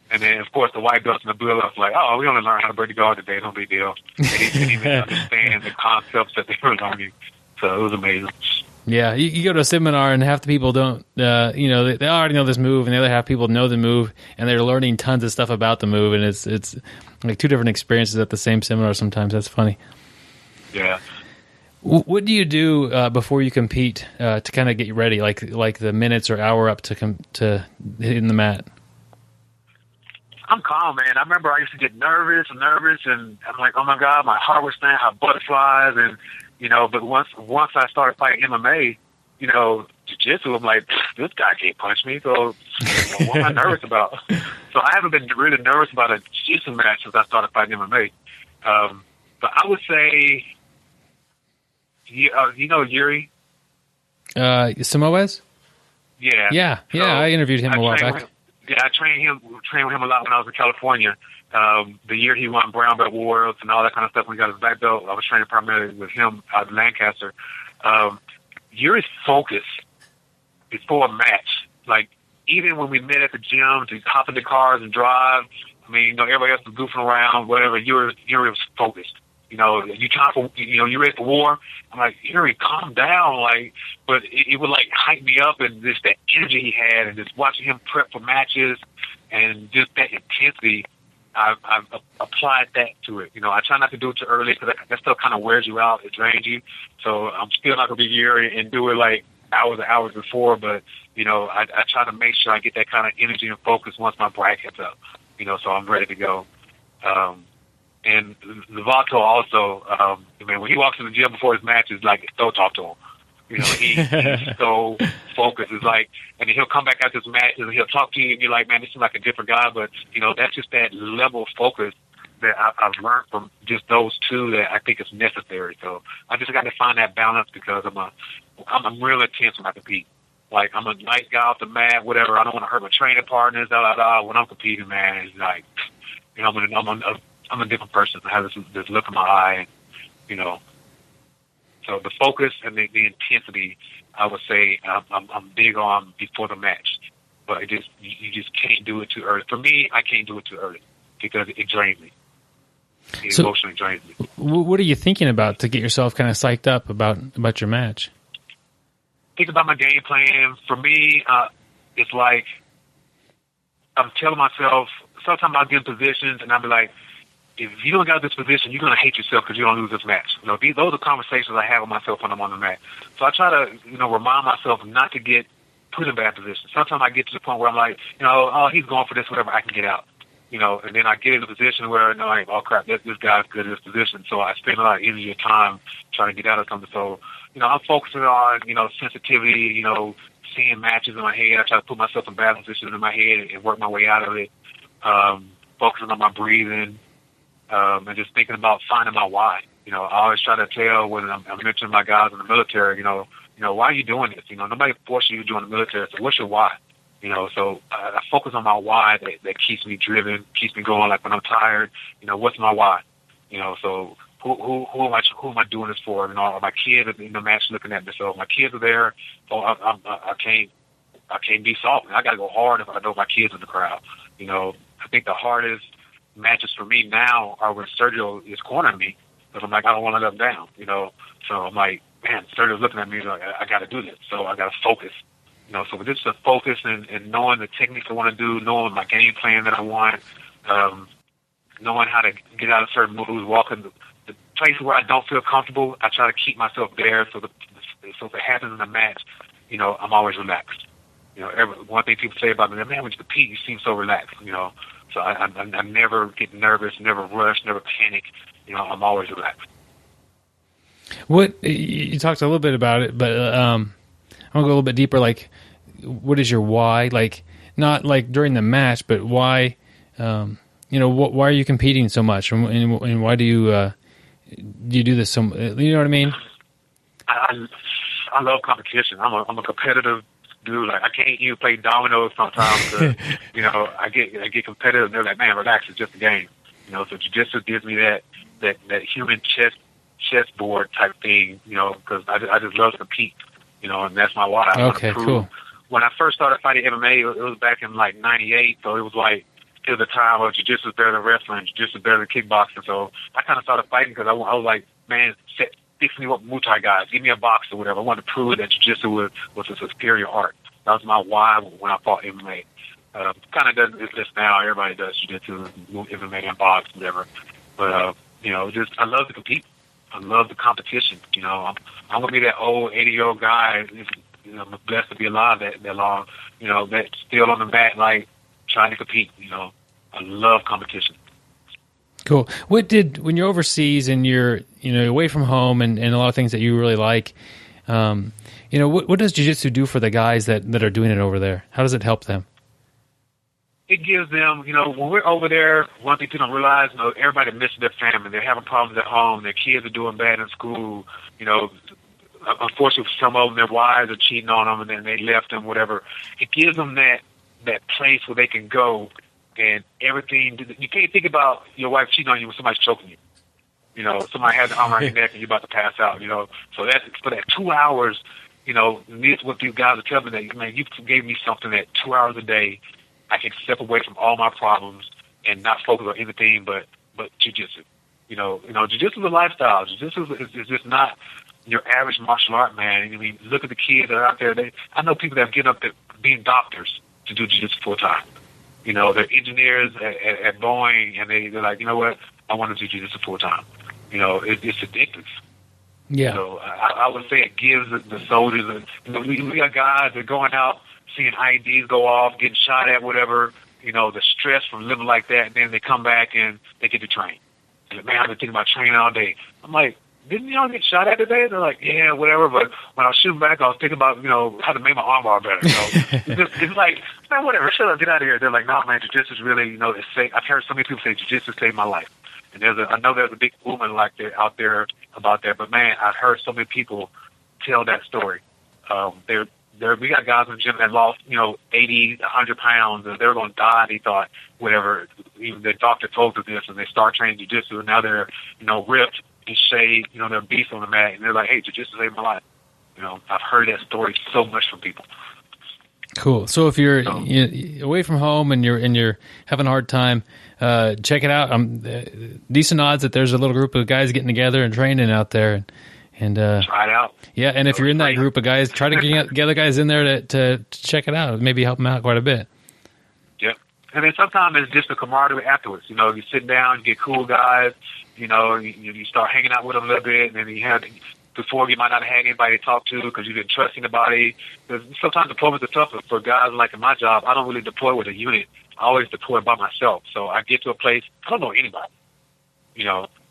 And then, of course, the white belts and the blue belts like, oh, we only learned how to break the guard today. No big deal. They didn't even understand the concepts that they were learning. So it was amazing. Yeah, you go to a seminar and half the people don't, they already know this move, and the other half people know the move, and they're learning tons of stuff about the move, and it's like 2 different experiences at the same seminar sometimes. That's funny. Yeah. What do you do before you compete to kind of get you ready, like the minutes or hour up to hitting the mat? I'm calm, man. I remember I used to get nervous, and I'm like, oh my God, my heart was saying, I have butterflies, and but once I started fighting MMA, jiu-jitsu, I'm like, this guy can't punch me, so what am I nervous about? So I haven't been really nervous about a jiu-jitsu match since I started fighting MMA. But I would say, Yuri? Samoes? Yeah. So I interviewed him a while back. I trained with him a lot when I was in California. The year he won brown belt worlds and all that kind of stuff when he got his black belt, I was training primarily with him out of Lancaster. Yuri's focus before a match, like even when we met at the gym to hop in the cars and drive, everybody else was goofing around, whatever, Yuri was focused. You ready for war? I'm like, Yuri, calm down. But it would hype me up, and just that energy he had, and just watching him prep for matches, and just that intensity. I've applied that to it. I try not to do it too early because that stuff kind of wears you out. It drains you. So I'm still not gonna be Yuri and do it hours and hours before. But I try to make sure I get that kind of energy and focus once my bracket's up. So I'm ready to go. And Lovato also, when he walks in the gym before his matches, don't talk to him. He's so focused. It's and then he'll come back after his matches and he'll talk to you and you're like, man, this seems like a different guy. But, that's just that level of focus that I've learned from just those 2 that I think is necessary. So I just got to find that balance because I'm real intense when I compete. like I'm a nice guy off the mat, whatever. I don't want to hurt my training partners. When I'm competing, man, it's like, you know, I'm a different person. I have this look in my eye, and, you know. So the focus and the intensity, I would say, I'm big on before the match. But you just can't do it too early. For me, I can't do it too early because it drains me. It emotionally drains me. What are you thinking about to get yourself kind of psyched up about your match? Think about my game plan. For me, it's like I'm telling myself, sometimes I'll get in positions and I'll be like, if you don't got this position, you're going to hate yourself because you don't lose this match. You know, those are conversations I have with myself when I'm on the mat. So I try to, you know, remind myself not to get put in bad positions. Sometimes I get to the point where I'm like, you know, oh, he's going for this, whatever, I can get out. You know, and then I get in a position where, no, like, oh, crap, this guy's good in this position. So I spend a lot of energy and time trying to get out of something. So, you know, I'm focusing on, you know, sensitivity, you know, seeing matches in my head. I try to put myself in bad positions in my head and work my way out of it. Focusing on my breathing. And just thinking about finding my why. You know, I always try to tell when I'm mentioning my guys in the military, you know, why are you doing this? You know, nobody forces you to join the military. So what's your why? You know, so I focus on my why that keeps me driven, keeps me going. Like when I'm tired, you know, what's my why? You know, so who am I doing this for? You know, are my kids in the match looking at me? So if my kids are there, so I can't be soft. I got to go hard if I know my kids in the crowd. You know, I think the hardest matches for me now are when Sergio is cornering me, because I'm like, I don't want to let him down, you know. So I'm like, man, Sergio's looking at me, like, I got to do this. So I got to focus, you know. So this is a focus and knowing the techniques I want to do, knowing my game plan that I want, knowing how to get out of certain moves, walking the places where I don't feel comfortable. I try to keep myself there so if it happens in the match, you know, I'm always relaxed. You know, one thing people say about me, man, when you compete, you seem so relaxed, you know. So I never get nervous, never rush, never panic. You know, I'm always relaxed. What you talked a little bit about it, but I want to go a little bit deeper. Like, what is your why? Like, not like during the match, but why? You know, why are you competing so much, and why do you do this? You know what I mean? I love competition. I'm a competitive dude. Like, I can't even play dominoes sometimes. You know, I get competitive. And they're like, man, relax. It's just a game. You know, so jiu-jitsu gives me that human chessboard type thing. You know, because I just love to compete. You know, and that's my why. Okay, cool. When I first started fighting MMA, it was back in like '98. So it was like at the time of jiu-jitsu is better than wrestling, jiu-jitsu is better than kickboxing. So I kind of started fighting because I was like, man, fix me up Muay Thai guys. Give me a box or whatever. I wanted to prove that jiu-jitsu was a superior art. That was my why when I fought MMA. Kind of doesn't exist now. Everybody does jiu-jitsu, MMA, and box, whatever. But, you know, I love to compete. I love the competition. You know, I'm going to be that old 80-year-old guy. You know, I'm blessed to be alive that long. You know, that's still on the mat, like, trying to compete. You know, I love competition. Cool. When you're overseas and you're, you know, away from home and a lot of things that you really like, you know, what does jiu-jitsu do for the guys that are doing it over there? How does it help them? It gives them, you know, when we're over there, one thing people don't realize, you know, everybody misses their family. They're having problems at home. Their kids are doing bad in school. You know, unfortunately, for some of them, their wives are cheating on them and then they left them, whatever. It gives them that place where they can go and everything. You can't think about your wife cheating on you when somebody's choking you. You know, somebody has the arm around your neck and you're about to pass out, you know. So that's for that 2 hours, you know, this is what these guys are telling me, that, man, you gave me something that 2 hours a day I can step away from all my problems and not focus on anything but jiu-jitsu. You know, jiu-jitsu is a lifestyle. Jiu-jitsu is just not your average martial art, man. I mean, look at the kids that are out there. I know people that have given up being doctors to do jiu-jitsu full time. You know, they're engineers at Boeing, and they're like, you know what, I want to do jiu-jitsu full time. You know, it's addictive. Yeah. So I would say it gives the soldiers, you know, we got guys that are going out, seeing IEDs go off, getting shot at, whatever, you know, the stress from living like that, and then they come back and they get to train. They're like, man, I've been thinking about training all day. I'm like, didn't y'all get shot at today? They're like, yeah, whatever, but when I was shooting back, I was thinking about, you know, how to make my arm bar better. You know? It's like, man, whatever, shut up, get out of here. They're like, no, man, jiu-jitsu is really, you know, it's safe. I've heard so many people say jiu-jitsu saved my life. And I know there's a big movement out there about that, but man, I've heard so many people tell that story. They're we got guys in the gym that lost, 80, 100 pounds, and they were going to die. They thought, whatever, even the doctor told them this, and they start training jiu-jitsu, and now they're, ripped and shaved, they're beast on the mat, and they're like, hey, jiu-jitsu saved my life. I've heard that story so much from people. Cool. So if you're away from home and you're having a hard time, check it out. Decent odds that there's a little group of guys getting together and training out there, and try it out. Yeah, and if you're in that group of guys, try to get other guys in there to check it out. Maybe help them out quite a bit. Yep. And then sometimes it's just a camaraderie afterwards. You sit down, you get cool guys. You start hanging out with them a little bit, and then before you might not have had anybody to talk to because you didn't trust anybody. Because sometimes deployments are tough for guys like in my job. I don't really deploy with a unit. I always deploy by myself. So I get to a place, I don't know anybody.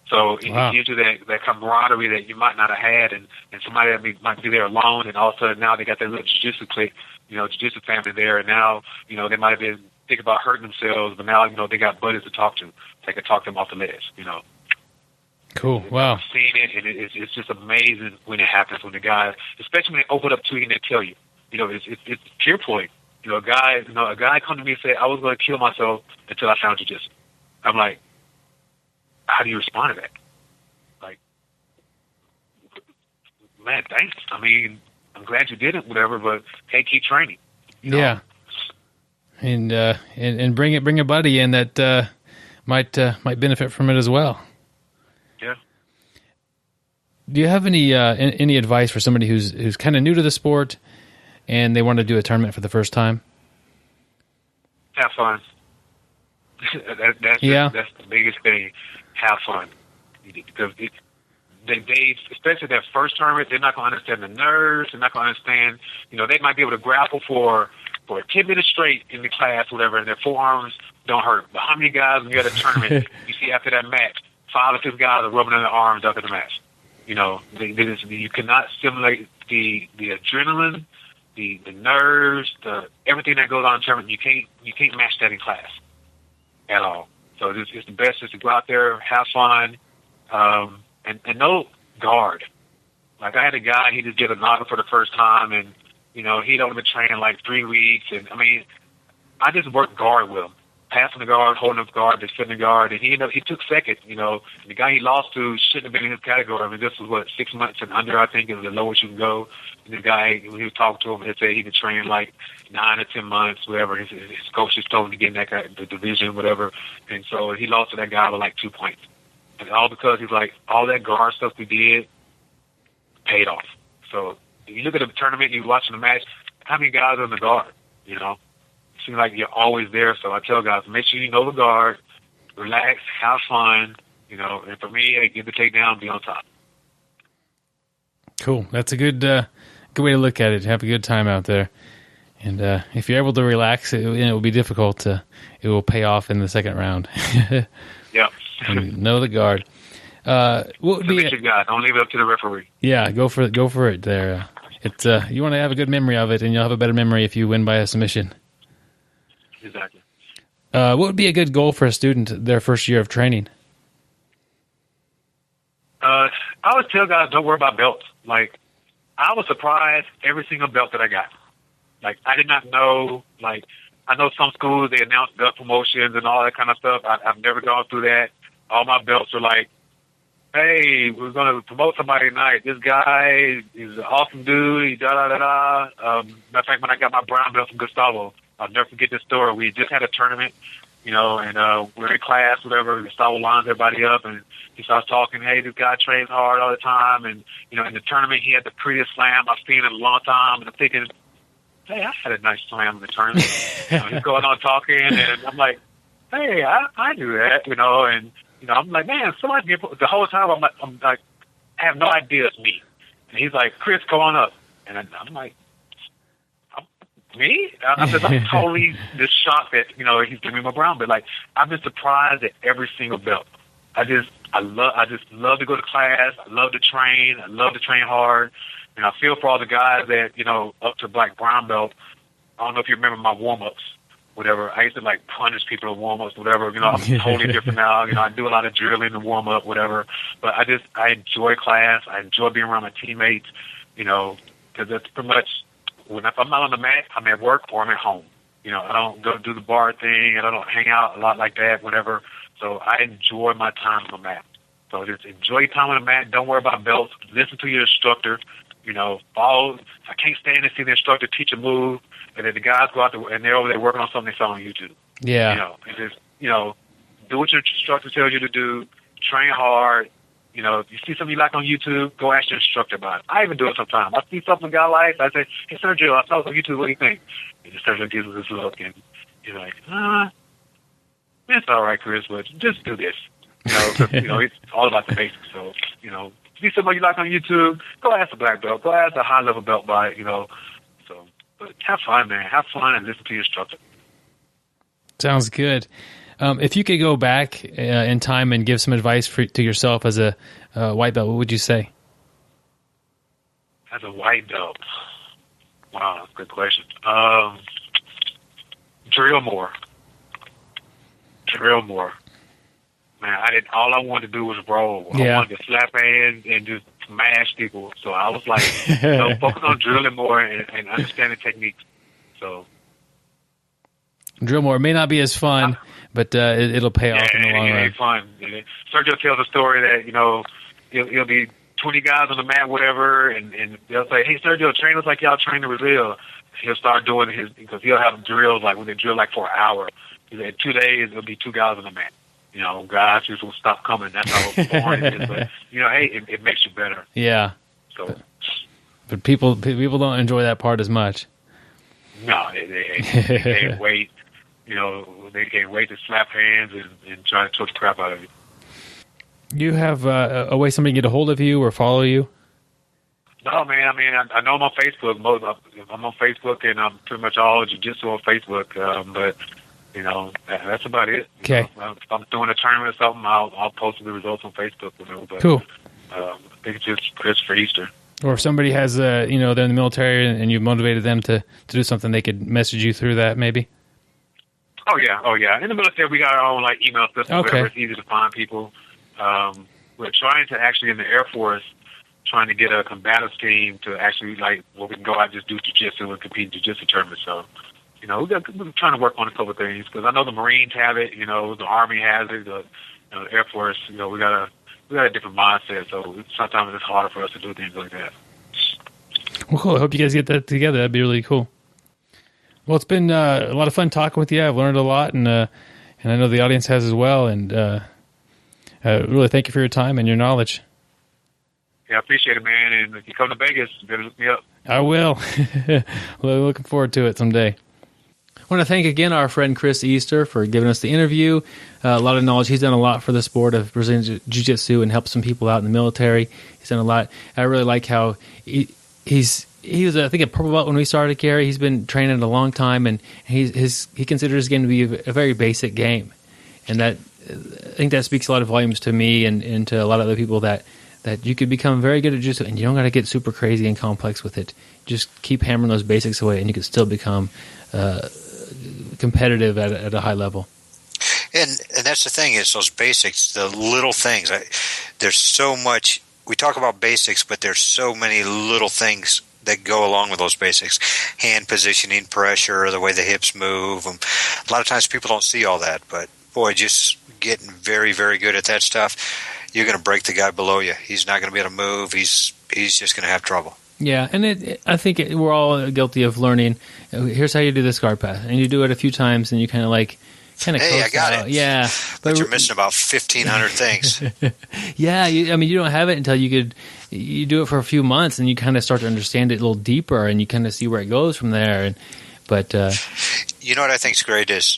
So it gives you that camaraderie that you might not have had, and somebody that might be there alone, and all of a sudden now they got their little jiu-jitsu clique, jiu-jitsu family there, and now, they might have been thinking about hurting themselves, but now, they got buddies to talk to. They can talk them off the ledge, Cool. Wow. I've seen it, and it's just amazing when it happens, when the guys, especially when they open up to you and they tell you, it's pure play. A guy come to me and say, I was going to kill myself until I found jiu-jitsu. I'm like, how do you respond to that? Like, man, thanks. I mean, I'm glad you did it, whatever, but hey, keep training. Yeah. And bring a buddy in that might benefit from it as well. Yeah. Do you have any advice for somebody who's kind of new to the sport and they want to do a tournament for the first time? Have fun. That's the biggest thing. Have fun, because they especially that first tournament, they're not going to understand the nerves. They're not going to understand. They might be able to grapple for 10 minutes straight in the class, whatever, and their forearms don't hurt. But how many guys when you're at a tournament, you see after that match, 5 or 6 guys are rubbing their arms after the match? You cannot simulate the adrenaline, the nerves, everything that goes on in tournament. You can't match that in class at all. So it's the best is to go out there, have fun, and no guard. Like I had a guy, he just did a noggin for the first time, and he'd only been training like 3 weeks, and I mean, I just worked guard with him, passing the guard, holding up guard, defending guard, and he took second. The guy he lost to shouldn't have been in his category. I mean, this was 6 months and under, I think, is the lowest you can go. And the guy, when he was talking to him, he said he been training like 9 or 10 months, whatever. His coach just told him to get in that guy, the division, whatever. And so he lost to that guy with like 2 points. And all because he's like, all that guard stuff we did paid off. So if you look at the tournament, you're watching the match, how many guys are in the guard? It seems like you're always there. So I tell guys, make sure you know the guard, relax, have fun, and for me, hey, give the takedown, be on top. Cool. That's a good way to look at it. Have a good time out there. And if you're able to relax, it will be difficult. It will pay off in the second round. Yeah. Know the guard. What would be your guy. Don't leave it up to the referee. Yeah, go for it. There, it's you want to have a good memory of it, and you'll have a better memory if you win by a submission. Exactly. What would be a good goal for a student their first year of training? I always tell guys, don't worry about belts. Like, I was surprised every single belt that I got. Like, I did not know, like, I know some schools, they announce belt promotions and all that kind of stuff. I've never gone through that. All my belts are like, hey, we're going to promote somebody tonight. This guy is an awesome dude. He da-da-da-da. Matter of fact, when I got my brown belt from Gustavo, I'll never forget this story. We just had a tournament, and we're in class, whatever. Gustavo lines everybody up, and he starts talking, hey, this guy trains hard all the time. And, in the tournament, he had the prettiest slam I've seen in a long time. And I'm thinking, hey, I had a nice slam in the tournament. He's going on talking, and I'm like, hey, I do that, and, I'm like, man, somebody get the whole time I'm like, I have no idea it's me. And he's like, Chris, go on up. And I'm like, me? I'm totally just shocked that, he's giving me my brown belt. Like, I've been surprised at every single belt. I just love to go to class. I love to train. I love to train hard. And I feel for all the guys that, up to black brown belt. I don't know if you remember my warm-ups, whatever. I used to, like, punish people in warm-ups, whatever. I'm totally different now. I do a lot of drilling and warm-up, whatever. But I enjoy class. I enjoy being around my teammates, because that's pretty much if I'm not on the mat, I'm at work or I'm at home. I don't go do the bar thing, and I don't hang out a lot like that, whatever. So I enjoy my time on the mat. So just enjoy your time on the mat. Don't worry about belts. Listen to your instructor. Follow. I can't stand to see the instructor teach a move, and then the guys go out there and they're over there working on something they saw on YouTube. Yeah. And just do what your instructor tells you to do. Train hard. You see something you like on YouTube, go ask your instructor about it. I even do it sometimes. I see something a guy likes, I say, hey, Sergio, I saw it on YouTube, what do you think? And Sergio gives us this look, and you're like, it's all right, Chris, but just do this. It's all about the basics. So, see something you like on YouTube, go ask a black belt, go ask a high-level belt by it, So, but have fun, man. Have fun and listen to your instructor. Sounds good. If you could go back in time and give some advice to yourself as a white belt, what would you say? As a white belt? Wow, that's a good question. Drill more. Man, all I wanted to do was roll. Yeah. I wanted to slap hands and just smash people. So I was like, focus on drilling more and understanding techniques. So drill more. It may not be as fun, but it'll pay off in the long run. It's fun. Sergio tells a story that, he'll be 20 guys on the mat, whatever, and they'll say, hey, Sergio, train us like y'all train in Brazil. He'll start doing because he'll have drills like when they drill like for an hour. In 2 days, it'll be 2 guys on the mat. Guys just will stop coming. That's how boring it is. But, hey, it makes you better. Yeah. So, but people don't enjoy that part as much. No, they can't wait. They can't wait to slap hands and try to choke the crap out of you. You have a way somebody can get a hold of you or follow you? No, man. I mean, I know I'm on Facebook. I'm on Facebook, and I'm pretty much all jiu-jitsu on Facebook. But that's about it. Okay. If I'm doing a tournament or something, I'll post the results on Facebook. But, cool. I think it's just Chris for Easter. Or if somebody has, they're in the military and you've motivated them to do something, they could message you through that, maybe. Oh yeah. In the military, we got our own email system. Okay. Where it's easy to find people. We're trying to actually in the Air Force, trying to get a combative team to actually where we can go out and just do jiu-jitsu and compete in jiu-jitsu tournaments. So, we're trying to work on a couple of things because I know the Marines have it. The Army has it. The Air Force. We got a different mindset. So sometimes it's harder for us to do things like that. Well, cool. I hope you guys get that together. That'd be really cool. Well, it's been a lot of fun talking with you. I've learned a lot, and I know the audience has as well. And really, thank you for your time and your knowledge. Yeah, I appreciate it, man. And if you come to Vegas, you better look me up. I will. Looking forward to it someday. I want to thank again our friend Chris Easter for giving us the interview. A lot of knowledge. He's done a lot for the sport of Brazilian Jiu-Jitsu and helped some people out in the military. He's done a lot. I really like how he was, I think, a purple belt when we started, Gary. He's been training a long time, and he considers his game to be a very basic game. And that, I think that speaks a lot of volumes to me and to a lot of other people that you could become very good at jiu-jitsu, and you don't got to get super crazy and complex with it. Just keep hammering those basics away, and you can still become competitive at a high level. And that's the thing, is those basics, the little things. There's so much. We talk about basics, but there's so many little things that go along with those basics. Hand positioning, pressure, the way the hips move. A lot of times people don't see all that, but boy, just getting very, very good at that stuff, you're going to break the guy below you. He's not going to be able to move. He's just going to have trouble. Yeah, and I think we're all guilty of learning. Here's how you do this guard pass, and you do it a few times, and you kind of hey, I got it. Yeah, but you're missing about 1,500 things. Yeah, you don't have it until you do it for a few months, and you kind of start to understand it a little deeper, and you kind of see where it goes from there. But you know what I think is great is,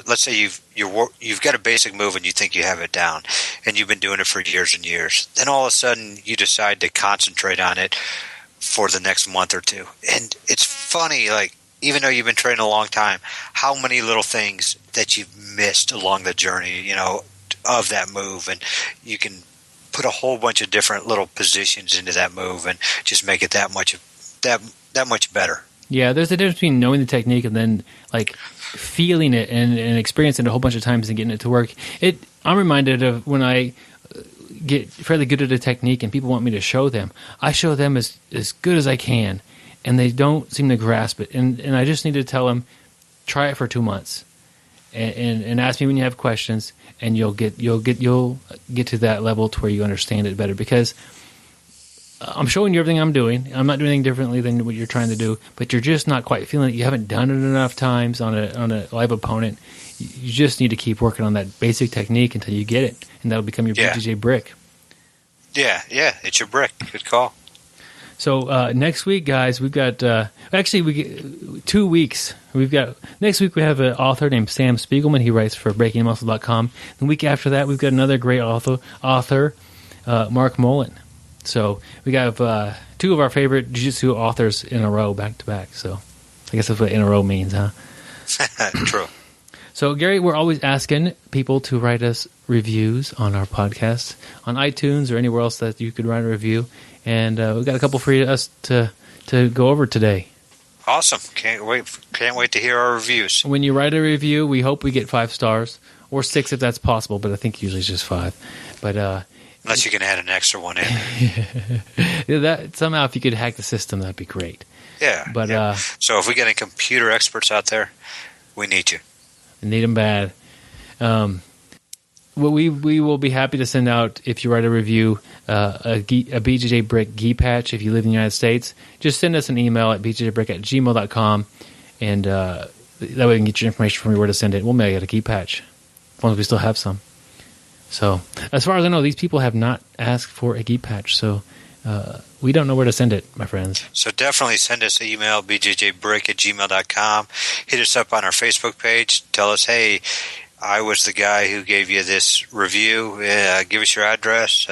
let's say you've got a basic move and you think you have it down, and you've been doing it for years and years. Then all of a sudden you decide to concentrate on it for the next month or two, and it's funny, even though you've been training a long time, how many little things that you've missed along the journey, of that move, and you can put a whole bunch of different little positions into that move and just make it that much better. Yeah, there's a difference between knowing the technique and then feeling it and experiencing it a whole bunch of times and getting it to work. I'm reminded of when I get fairly good at a technique and people want me to show them. I show them as good as I can, and they don't seem to grasp it. And I just need to tell them, try it for 2 months, and ask me when you have questions, and you'll get to that level to where you understand it better. Because I'm showing you everything I'm doing. I'm not doing anything differently than what you're trying to do, but you're just not quite feeling it. You haven't done it enough times on a live opponent. You just need to keep working on that basic technique until you get it, and that'll become your BJJ brick. Yeah, it's your brick. Good call. So next week, guys, we've got we get 2 weeks. Next week we have an author named Sam Spiegelman. He writes for BreakingMuscle.com. The week after that, we've got another great author, Mark Mullen. So we got 2 of our favorite jiu-jitsu authors in a row, back to back. So I guess that's what in a row means, huh? True. So, Gary, we're always asking people to write us reviews on our podcast, on iTunes or anywhere else that you could write a review. And we've got a couple for us to go over today. Awesome. Can't wait to hear our reviews. When you write a review, we hope we get 5 stars, or 6 if that's possible, but I think usually it's just 5. But unless you can add an extra one in. That somehow, if you could hack the system, that'd be great. Yeah. But so if we get any computer experts out there, we need you. Need them bad. Well, we will be happy to send out, if you write a review, a BJJ Brick gi patch if you live in the United States. Just send us an email at bjjbrick@gmail.com, and that way we can get your information from you where to send it. We'll mail you a gi patch, as long as we still have some. So, as far as I know, these people have not asked for a gi patch, so we don't know where to send it, my friends. So definitely send us an email, bjjbrick@gmail.com. Hit us up on our Facebook page. Tell us, hey, I was the guy who gave you this review. Give us your address.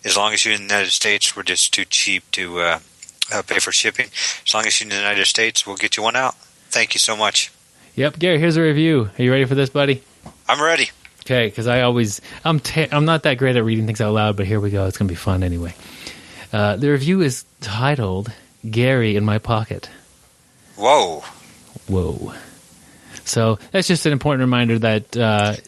As long as you're in the United States, we're just too cheap to pay for shipping. As long as you're in the United States, we'll get you one out. Thank you so much. Yep, Gary, here's a review. Are you ready for this, buddy? I'm ready. Okay, because I'm not that great at reading things out loud, but here we go. It's going to be fun anyway. The review is titled "Gary in My Pocket." Whoa. So that's just an important reminder that...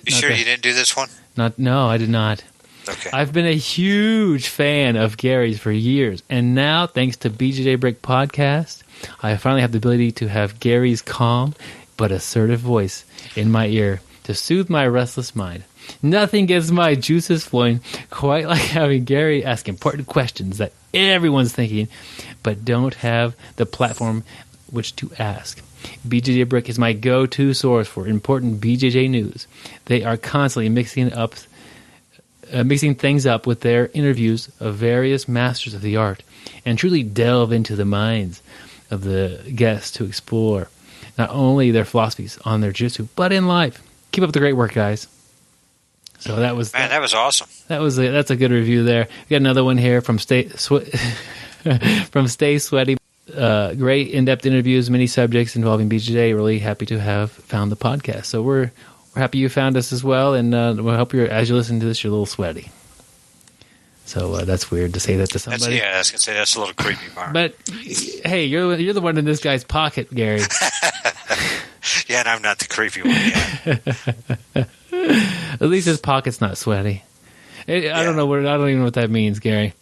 you sure you didn't do this one? No, I did not. Okay. I've been a huge fan of Gary's for years, and now, thanks to BJJ Brick Podcast, I finally have the ability to have Gary's calm but assertive voice in my ear to soothe my restless mind. Nothing gets my juices flowing quite like having Gary ask important questions that everyone's thinking, but don't have the platform which to ask. BJJ Brick is my go-to source for important BJJ news. They are constantly mixing things up with their interviews of various masters of the art, and truly delve into the minds of the guests to explore not only their philosophies on their jiu-jitsu, but in life. Keep up the great work, guys. So that was awesome. That's a good review there. We got another one here from Stay Sweaty. Great in-depth interviews, many subjects involving BJJ. Really happy to have found the podcast. So we're happy you found us as well, and we hope as you listen to this, you're a little sweaty. So that's weird to say that to somebody. I was gonna say that's a little creepy, Mark. But hey, you're the one in this guy's pocket, Gary. Yeah, and I'm not the creepy one. Yeah. At least his pocket's not sweaty. I don't even know what that means, Gary.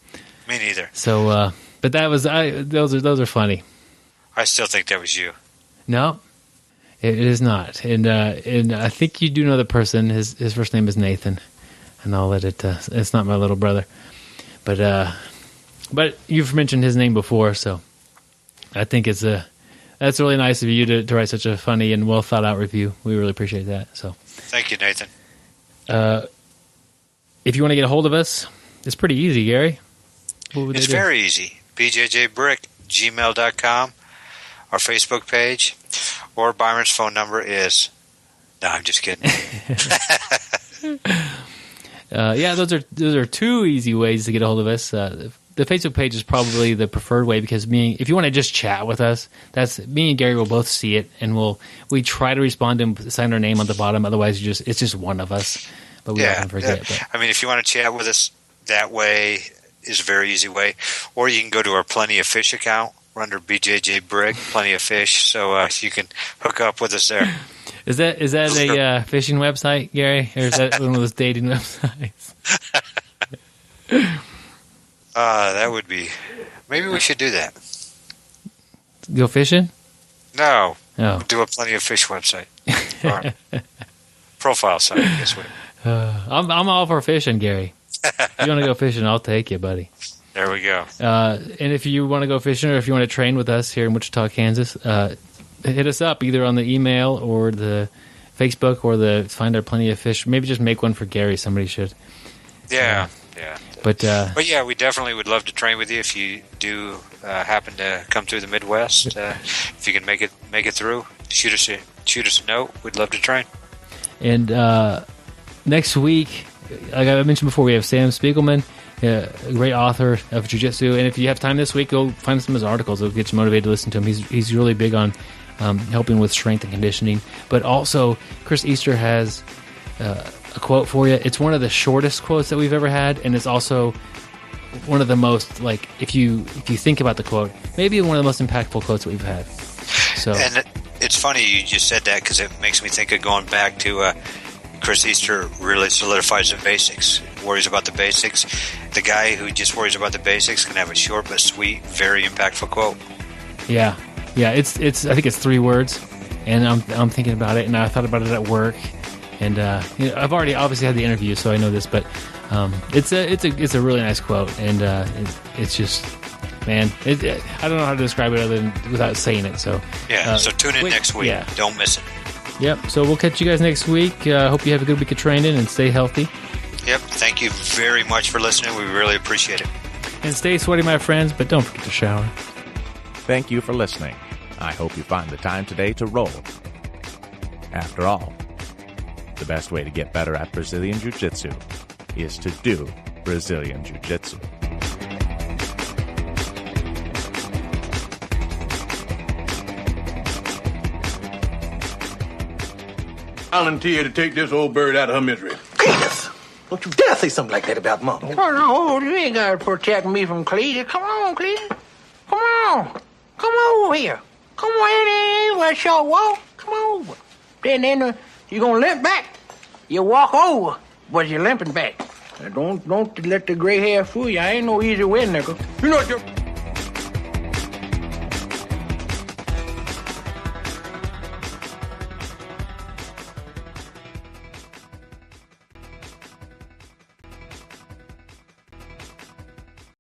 Me neither. So, but that was those are funny. I still think that was you. No, it is not. And I think you do know the person. His first name is Nathan, and I'll let it. It's not my little brother, but you've mentioned his name before, so I think that's really nice of you to write such a funny and well thought out review. We really appreciate that. So thank you, Nathan. If you want to get a hold of us, it's pretty easy, Gary. It's very easy. bjjbrick@gmail.com, our Facebook page, or Byron's phone number is... No, I'm just kidding. Yeah, those are 2 easy ways to get a hold of us. The Facebook page is probably the preferred way because if you want to just chat with us, that's me and Gary will both see it, and we try to respond and sign our name on the bottom. Otherwise, it's just one of us. But we often forget. Yeah. I mean, if you want to chat with us that way, is a very easy way. Or you can go to our Plenty of Fish account. We're under BJJ Brick, Plenty of Fish, so you can hook up with us there. Is that a fishing website, Gary, or is that one of those dating websites? That would be. Maybe we should do that. Go fishing? No. Oh. Do a Plenty of Fish website. Or profile site, I guess. I'm all for fishing, Gary. If you want to go fishing, I'll take you, buddy. There we go. And if you want to go fishing or if you want to train with us here in Wichita, Kansas, hit us up either on the email or the Facebook or the Find Our Plenty of Fish. Maybe just make one for Gary. Somebody should. Yeah. But yeah, we definitely would love to train with you if you do happen to come through the Midwest. If you can make it through, shoot us a note. We'd love to train. And next week, like I mentioned before, we have Sam Spiegelman, a great author of Jiu-Jitsu. And if you have time this week, go find some of his articles. It'll get you motivated to listen to him. He's really big on helping with strength and conditioning. But also, Chris Easter has a quote for you. It's one of the shortest quotes that we've ever had, and it's also one of the most, like, if you think about the quote, maybe one of the most impactful quotes that we've had. So, and it's funny you just said that because it makes me think of going back to Chris Easter really solidifies the basics, worries about the basics. The guy who just worries about the basics can have a short but sweet, very impactful quote. Yeah. It's I think it's 3 words, and I'm thinking about it, and I thought about it at work, and I've already obviously had the interview, so I know this, but it's a really nice quote, and it's just, man, I don't know how to describe it other than without saying it. So so tune in next week. Yeah. Don't miss it. Yep. So we'll catch you guys next week. Hope you have a good week of training and stay healthy. Yep. Thank you very much for listening. We really appreciate it. And stay sweaty, my friends, but don't forget to shower. Thank you for listening. I hope you find the time today to roll. After all, the best way to get better at Brazilian Jiu-Jitsu is to do Brazilian Jiu-Jitsu. Volunteer to take this old bird out of her misery. Cletus! Don't you dare say something like that about Mom. Oh, no, you ain't got to protect me from Cletus. Come on, Cletus. Come on. Come over here. Come on in. Let's show walk. Come over. Then you gonna limp back. You walk over, but you're limping back. Now, don't let the gray hair fool you. I ain't no easy win, nigga. You know what